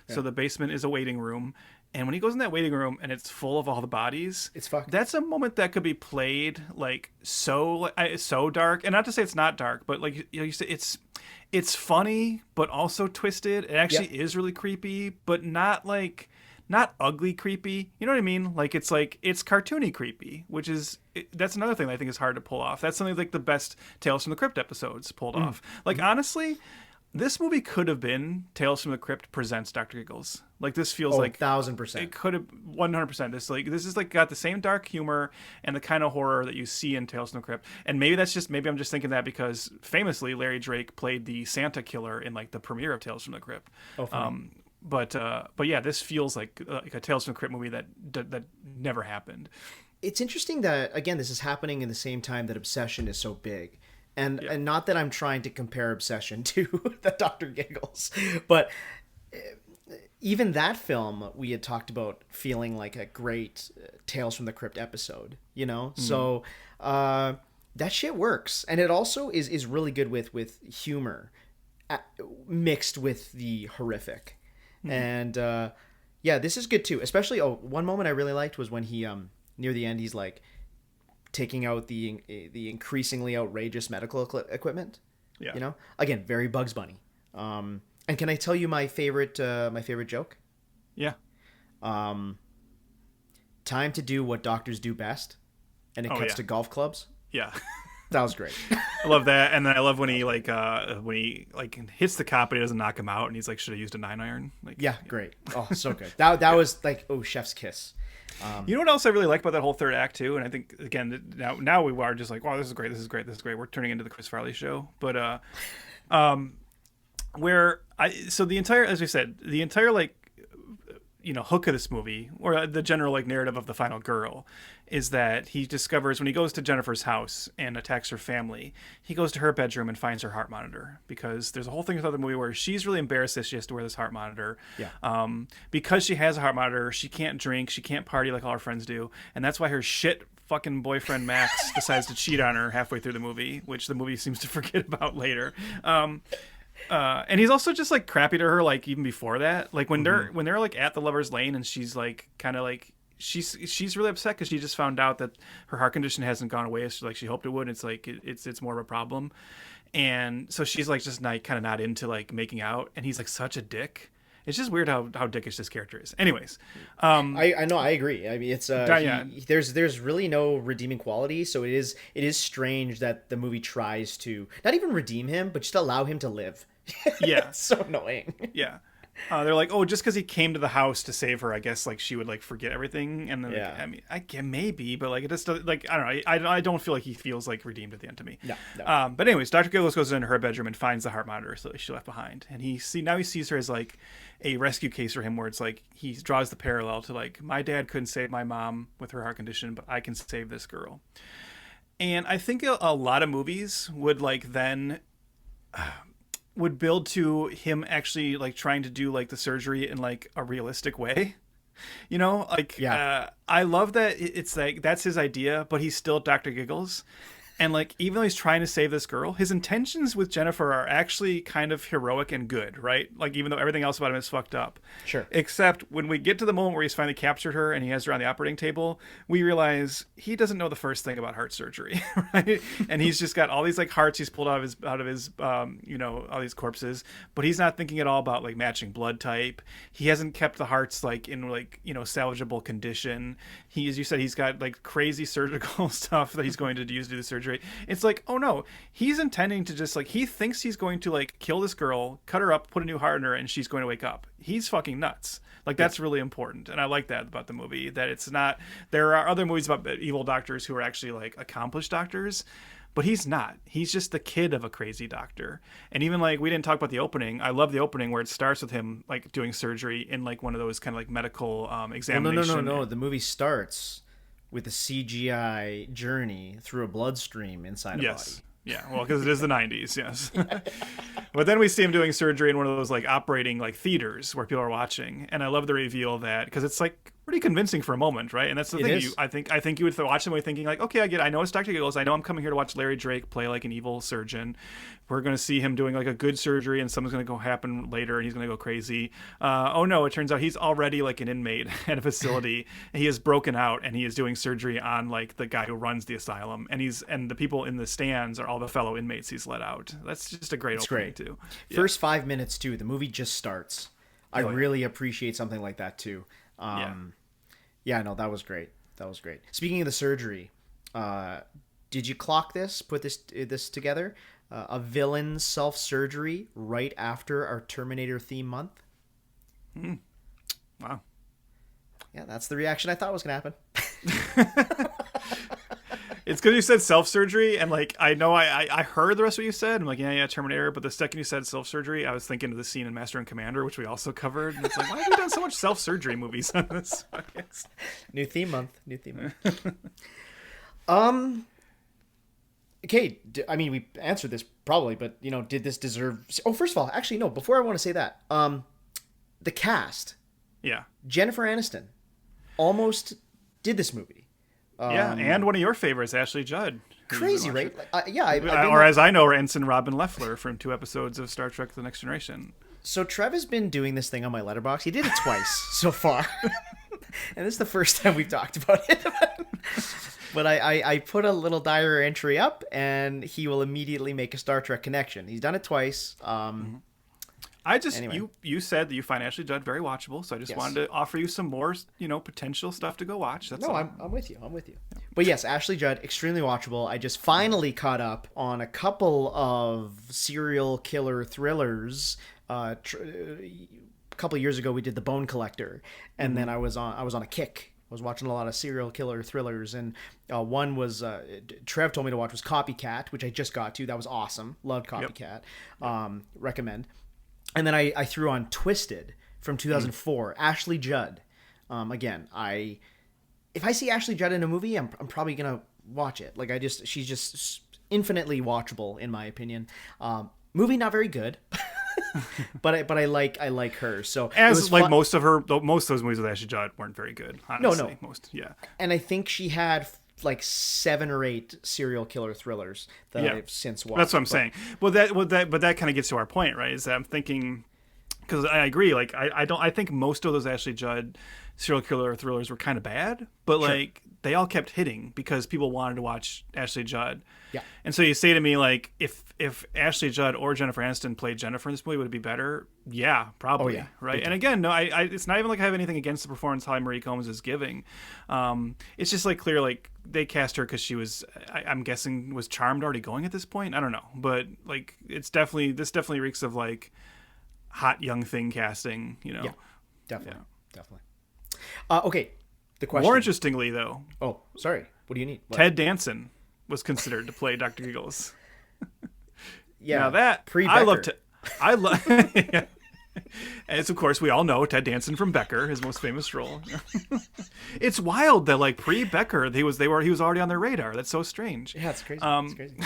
so the basement is a waiting room. And when he goes in that waiting room and it's full of all the bodies, it's fucked. That's a moment that could be played like so dark, and not to say it's not dark, but like you say, it's funny but also twisted. It actually is really creepy, but not ugly creepy. You know what I mean? Like it's cartoony creepy, which is that's another thing that I think is hard to pull off. That's something like the best Tales from the Crypt episodes pulled off. Like honestly, this movie could have been Tales from the Crypt presents Dr. Giggles. Like this feels like 1,000%. It could have 100%. This is like got the same dark humor and the kind of horror that you see in Tales from the Crypt. And maybe I'm just thinking that because famously Larry Drake played the Santa killer in like the premiere of Tales from the Crypt. But yeah, this feels like a Tales from the Crypt movie that never happened. It's interesting that, again, this is happening in the same time that Obsession is so big. And not that I'm trying to compare Obsession to the Dr. Giggles, but even that film we had talked about feeling like a great Tales from the Crypt episode, So that shit works. And it also is really good with humor mixed with the horrific. And this is good too. Especially one moment I really liked was when he near the end he's like taking out the increasingly outrageous medical equipment. Yeah. Again, very Bugs Bunny. And can I tell you my favorite joke? Yeah. Time to do what doctors do best, and it cuts to golf clubs. Yeah. That was great. I love that, and then I love when he hits the cop, but he doesn't knock him out, and he's like, "Should have used a 9-iron." Great. Oh, so good. That was like, chef's kiss. You know what else I really like about that whole third act too, and I think again now we are just like, wow, this is great. We're turning into the Chris Farley show, but So the entire, as we said, the entire like, hook of this movie, or the general like narrative of the final girl, is that he discovers when he goes to Jennifer's house and attacks her family, he goes to her bedroom and finds her heart monitor, because there's a whole thing throughout the movie where she's really embarrassed that she has to wear this heart monitor. Yeah. Because she has a heart monitor, she can't drink, she can't party like all her friends do, and that's why her shit fucking boyfriend Max decides to cheat on her halfway through the movie, which the movie seems to forget about later. And he's also just like crappy to her, like even before that, like when they're like at the Lover's Lane, and she's like kind of like she's really upset because she just found out that her heart condition hasn't gone away as like she hoped it would. It's like it's more of a problem, and so she's like just not kind of not into like making out, and he's like such a dick. It's just weird how dickish this character is. Anyways, I know, I agree. I mean, it's there's really no redeeming quality, so it is strange that the movie tries to not even redeem him, but just allow him to live. Yeah. It's so annoying. Yeah. They're like, oh, just because he came to the house to save her, I guess like she would like forget everything. And then, Yeah. I mean, I can maybe, but like it just like I don't know. I don't feel like he feels like redeemed at the end to me. No. But anyways, Dr. Giggles goes into her bedroom and finds the heart monitor that she left behind, and now he sees her as like a rescue case for him, where it's like he draws the parallel to like, my dad couldn't save my mom with her heart condition, but I can save this girl. And I think a lot of movies would like then. Would build to him actually like trying to do like the surgery in like a realistic way, I love that it's like that's his idea, but he's still Dr. Giggles. And like, even though he's trying to save this girl, his intentions with Jennifer are actually kind of heroic and good, right? Like, even though everything else about him is fucked up. Sure. Except when we get to the moment where he's finally captured her and he has her on the operating table, we realize he doesn't know the first thing about heart surgery, right? And he's just got all these like hearts he's pulled out of his all these corpses, but he's not thinking at all about like matching blood type. He hasn't kept the hearts like in like, salvageable condition. He, as you said, he's got like crazy surgical stuff that he's going to use to do the surgery. It's like, oh no, he's intending to just like, he thinks he's going to like kill this girl, cut her up, put a new heart in her, and she's going to wake up. He's fucking nuts. Like, that's really important. And I like that about the movie, that it's not, there are other movies about evil doctors who are actually like accomplished doctors, but he's not. He's just the kid of a crazy doctor. And even like, we didn't talk about the opening. I love the opening where it starts with him like doing surgery in like one of those kind of like medical examination. No. The movie starts with a CGI journey through a bloodstream inside a body. Yeah, well, because it is the 90s, yes. But then we see him doing surgery in one of those like operating like theaters where people are watching, and I love the reveal that, because it's like pretty convincing for a moment, right? And that's the thing. I think you would watch the movie thinking like, okay, I get it. I know it's Dr. Giggles. I know I'm coming here to watch Larry Drake play like an evil surgeon. We're going to see him doing like a good surgery, and something's going to go happen later, and he's going to go crazy. Oh no, it turns out he's already like an inmate at a facility. And he is broken out, and he is doing surgery on like the guy who runs the asylum, and the people in the stands are all the fellow inmates he's let out. That's just a great opening too. Yeah. First 5 minutes too, the movie just starts. I really appreciate something like that too. No, that was great. Speaking of the surgery, did you clock this? Put this together? A villain self-surgery right after our Terminator theme month. Wow. Yeah, that's the reaction I thought was going to happen. It's because you said self-surgery, and like I know I heard the rest of what you said. I'm like, yeah, Terminator. But the second you said self-surgery, I was thinking of the scene in Master and Commander, which we also covered. And it's like, why have we done so much self-surgery movies on this podcast? New theme month. Okay, I mean, we answered this probably, but did this deserve? Oh, first of all, actually, no. Before I want to say that, the cast. Yeah. Jennifer Aniston almost did this movie. And one of your favorites, Ashley Judd. Crazy, right? Or as I know, Ensign Robin Leffler from 2 episodes of Star Trek: The Next Generation. So Trev has been doing this thing on my letterbox. He did it twice so far, and this is the first time we've talked about it. But I put a little diary entry up, and he will immediately make a Star Trek connection. He's done it twice. Anyway. You said that you find Ashley Judd very watchable, so I just wanted to offer you some more, potential stuff to go watch. That's all. I'm with you. Yeah. But yes, Ashley Judd, extremely watchable. I just finally caught up on a couple of serial killer thrillers. A couple of years ago, we did The Bone Collector, and then I was on a kick. I was watching a lot of serial killer thrillers, and one was Trev told me to watch was Copycat, which I just got to. That was awesome. Loved Copycat. Recommend. And then I threw on Twisted from 2004, Ashley Judd. Again, if I see Ashley Judd in a movie, I'm probably gonna watch it. Like she's just infinitely watchable in my opinion. Movie not very good, but I like her. So most of those movies with Ashley Judd weren't very good. Honestly. No. And I think she had like 7 or 8 serial killer thrillers that I've since watched. That's what I'm saying. But that kind of gets to our point, right? Is that I'm thinking, because I agree. Like I think most of those Ashley Judd serial killer thrillers were kind of bad, but like they all kept hitting because people wanted to watch Ashley Judd. Yeah. And so you say to me, like, if Ashley Judd or Jennifer Aniston played Jennifer in this movie, would it be better? Yeah, probably. Oh, yeah. Right. And again, no, I it's not even like I have anything against the performance Holly Marie Combs is giving. It's just like clear, like they cast her because she was, I'm guessing, was Charmed already going at this point. I don't know, but like this definitely reeks of like hot young thing casting. Yeah, definitely. Okay. The question. More interestingly, though. Oh, sorry. What do you need? What? Ted Danson was considered to play Dr. Giggles. Yeah. Now that Pre-Becker. I love. Yeah. As of course we all know, Ted Danson from Becker, his most famous role. It's wild that like pre-Becker, he was already on their radar. That's so strange. Yeah, it's crazy. It's crazy.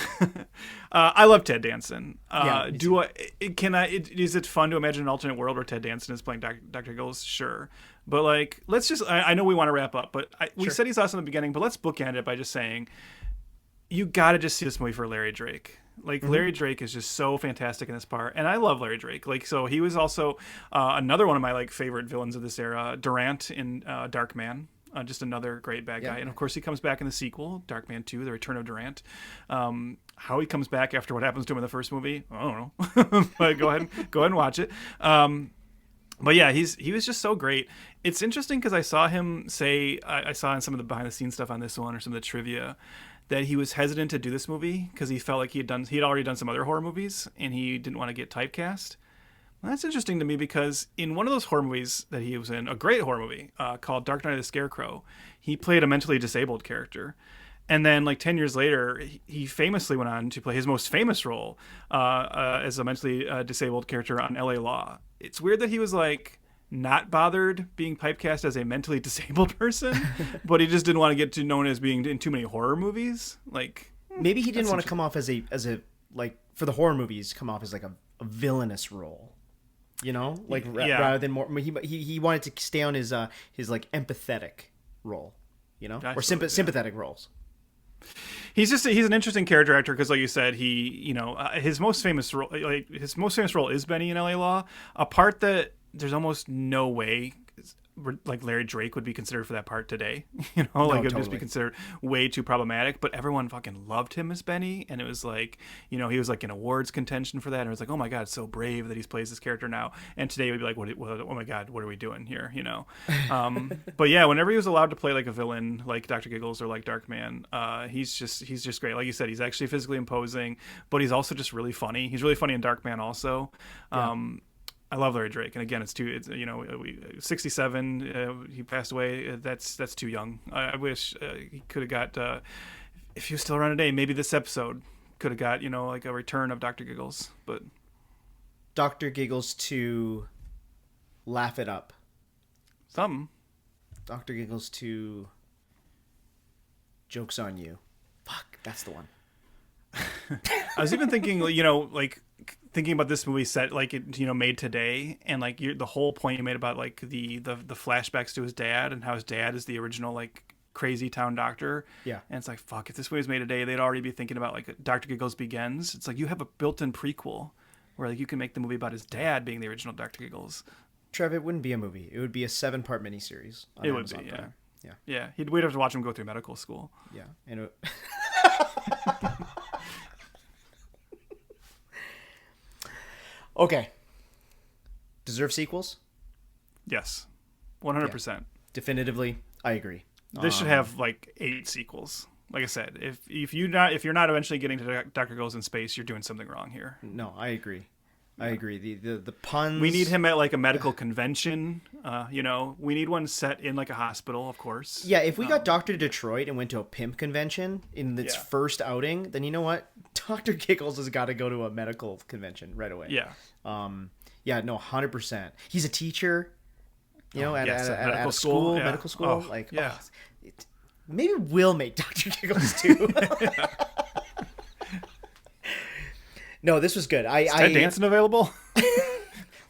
I love Ted Danson. Yeah, is it fun to imagine an alternate world where Ted Danson is playing Dr. Giggles? Sure. But like, let's just, I know we want to wrap up, but we said he's awesome in the beginning, but let's bookend it by just saying, you got to just see this movie for Larry Drake. Like, Larry Drake is just so fantastic in this part, and I love Larry Drake. Like, so he was also another one of my like favorite villains of this era, Durant in Dark Man. Just another great bad guy. And of course he comes back in the sequel, Dark Man 2, The Return of Durant. How he comes back after what happens to him in the first movie, I don't know. But go ahead and watch it. But yeah, he was just so great. It's interesting because I saw him say, I saw in some of the behind the scenes stuff on this one or some of the trivia, that he was hesitant to do this movie because he felt like he'd already done some other horror movies and he didn't want to get typecast. Well, that's interesting to me because in one of those horror movies that he was in, a great horror movie called Dark Knight of the Scarecrow, he played a mentally disabled character. And then like 10 years later, he famously went on to play his most famous role as a mentally disabled character on LA Law. It's weird that he was like not bothered being typecast as a mentally disabled person, but he just didn't want to get known as being in too many horror movies. Like maybe he didn't want to come off as a like for the horror movies come off as like a villainous role, you know, like rather than more. He wanted to stay on his like empathetic role, you know, or sympathetic roles. He's an interesting character actor because, like you said, his most famous role is Benny in LA Law, a part that there's almost no way like Larry Drake would be considered for that part today. It would just be considered way too problematic. But everyone fucking loved him as Benny, and it was like, he was like in awards contention for that. And it was like, oh my god, it's so brave that he plays this character now. And today it would be like, oh my god, what are we doing here? But yeah, whenever he was allowed to play like a villain, like Dr. Giggles or like Darkman, he's just great. Like you said, he's actually physically imposing, but he's also just really funny. He's really funny in Darkman also. Yeah. I love Larry Drake, and again, it's 67. He passed away. That's too young. I wish he could have got. If he was still around today, maybe this episode could have got like a return of Dr. Giggles. But Dr. Giggles to laugh it up. Something. Dr. Giggles to jokes on you. Fuck, that's the one. I was even thinking, thinking about this movie set like it made today, and like the whole point you made about like the flashbacks to his dad and how his dad is the original like crazy town doctor. Yeah. And it's like, fuck, if this movie was made today, they'd already be thinking about like Dr. Giggles Begins. It's like you have a built-in prequel where like you can make the movie about his dad being the original Dr. Giggles. Trev, it wouldn't be a movie. It would be a 7-part miniseries. It would be, yeah. Yeah. We'd have to watch him go through medical school. Yeah. And okay. Deserve sequels? Yes. 100%. Yeah. Definitively, I agree. This should have like 8 sequels. Like I said, if you're not eventually getting to Dr. Giggles in space, you're doing something wrong here. No, I agree. I agree. The puns. We need him at like a medical convention. We need one set in like a hospital, of course. Yeah, if we got Dr. Detroit and went to a pimp convention in its first outing, then you know what? Dr. Giggles has got to go to a medical convention right away. Yeah. 100%. He's a teacher, at medical a school. medical school. Yeah. Maybe we'll make Dr. Giggles too. No, this was good. Is Ted Danson available?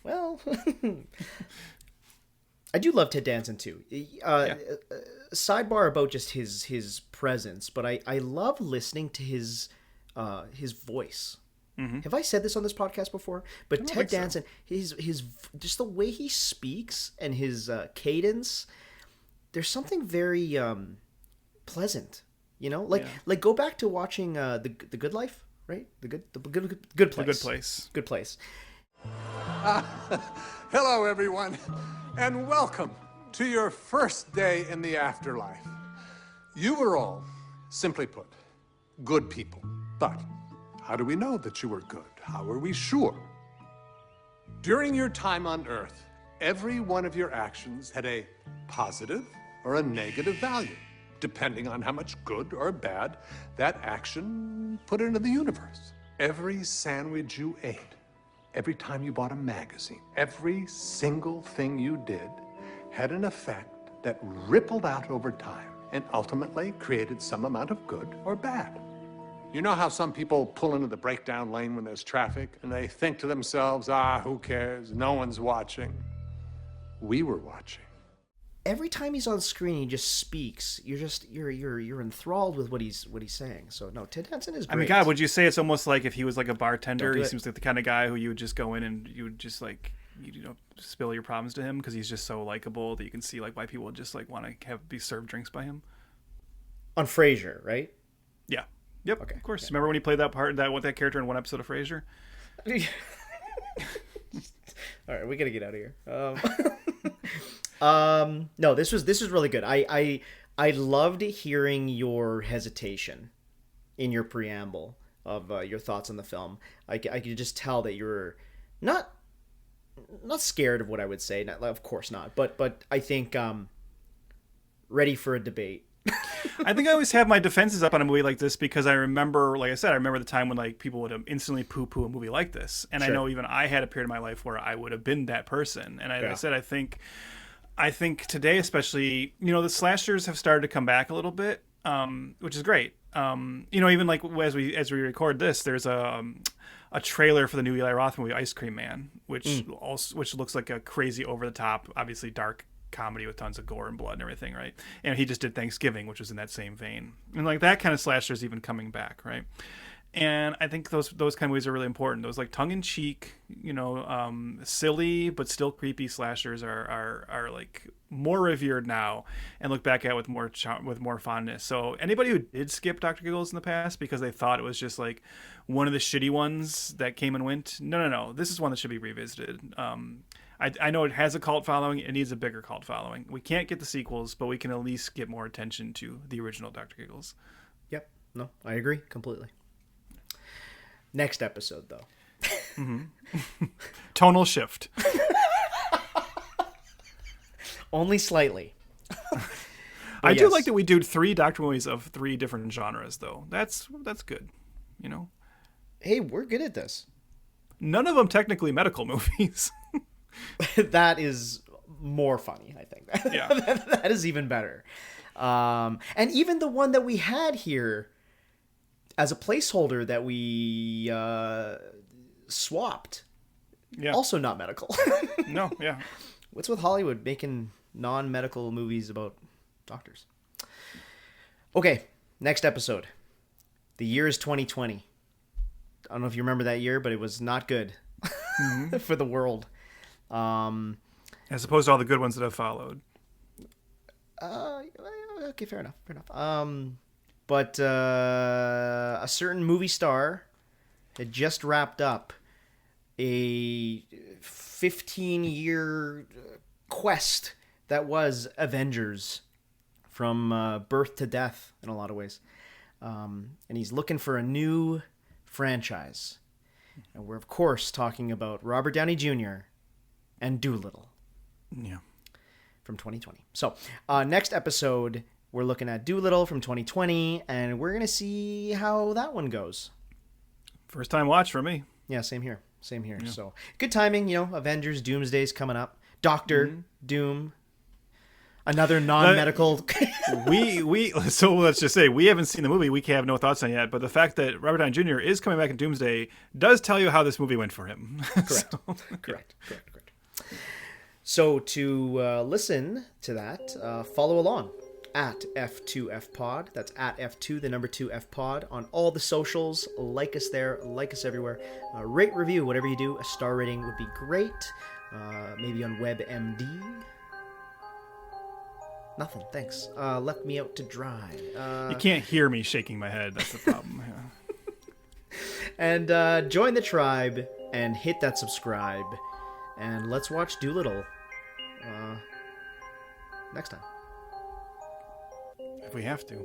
Well, I do love Ted Danson too. Sidebar about just his presence, but I love listening to his voice. Mm-hmm. Have I said this on this podcast before? But Ted Danson, his just the way he speaks and his cadence, there's something very pleasant. Like go back to watching the Good Life. Right? The good place. The Good Place. Good Place. Hello, everyone, and welcome to your first day in the afterlife. You were all, simply put, good people. But how do we know that you were good? How are we sure? During your time on Earth, every one of your actions had a positive or a negative value, depending on how much good or bad that action put into the universe. Every sandwich you ate, every time you bought a magazine, every single thing you did had an effect that rippled out over time and ultimately created some amount of good or bad. You know how some people pull into the breakdown lane when there's traffic and they think to themselves, who cares? No one's watching. We were watching. Every time he's on screen, he just speaks. You're enthralled with what he's saying. So no, Ted Danson is great. I mean, God, would you say it's almost like if he was like a bartender? He seems like the kind of guy who you would just go in and you would just like spill your problems to him because he's just so likable that you can see like why people would just like want to be served drinks by him. On Frasier, right? Yeah. Yep. Okay. Of course. Yeah. Remember when he played that character in one episode of Frasier? All right, we gotta get out of here. No, this was really good. I loved hearing your hesitation in your preamble of your thoughts on the film. I could just tell that you're not scared of what I would say. Not, of course not. But I think ready for a debate. I think I always have my defenses up on a movie like this because I remember, like I said, the time when like people would instantly poo-poo a movie like this, and sure. I know even I had a period in my life where I would have been that person. And I said, I think today, especially, the slashers have started to come back a little bit, which is great. Even like as we record this, there's a trailer for the new Eli Roth movie, Ice Cream Man, which looks like a crazy over the top, obviously dark comedy with tons of gore and blood and everything, right? And he just did Thanksgiving, which was in that same vein, and like that kind of slasher is even coming back, right? And I think those kind of movies are really important. Those like tongue-in-cheek, silly but still creepy slashers are like more revered now and look back at with more fondness. So anybody who did skip Dr. Giggles in the past because they thought it was just like one of the shitty ones that came and went, no, this is one that should be revisited. I know it has a cult following. It needs a bigger cult following. We can't get the sequels, but we can at least get more attention to the original Dr. Giggles. Yep. No, I agree completely. Next episode, though. Mm-hmm. Tonal shift. Only slightly. I do like that we do 3 Doctor movies of 3 different genres, though. That's good, Hey, we're good at this. None of them technically medical movies. That is more funny, I think. Yeah. That is even better. And even the one that we had here as a placeholder that we swapped, also not medical. No, yeah. What's with Hollywood making non-medical movies about doctors? Okay, next episode. The year is 2020. I don't know if you remember that year, but it was not good for the world. As opposed to all the good ones that have followed. Okay, fair enough. But a certain movie star had just wrapped up a 15-year quest that was Avengers from birth to death in a lot of ways. And he's looking for a new franchise. And we're, of course, talking about Robert Downey Jr. and Doolittle. Yeah. From 2020. So, next episode, we're looking at Doolittle from 2020, and we're going to see how that one goes. First time watch for me. Yeah, same here. Same here. Yeah. So, good timing, Avengers Doomsday's coming up. Doctor Doom. Another non-medical. So let's just say we haven't seen the movie. We have no thoughts on it yet. But the fact that Robert Downey Jr. is coming back in Doomsday does tell you how this movie went for him. Correct. Correct. So to listen to that, follow along at F2FPod. That's at F2, the number 2FPod on all the socials. Like us there. Like us everywhere. Rate, review, whatever you do. A star rating would be great. Maybe on WebMD. Nothing, thanks. Left me out to dry. You can't hear me shaking my head. That's the problem. And join the tribe and hit that subscribe. And let's watch Doolittle next time. If we have to.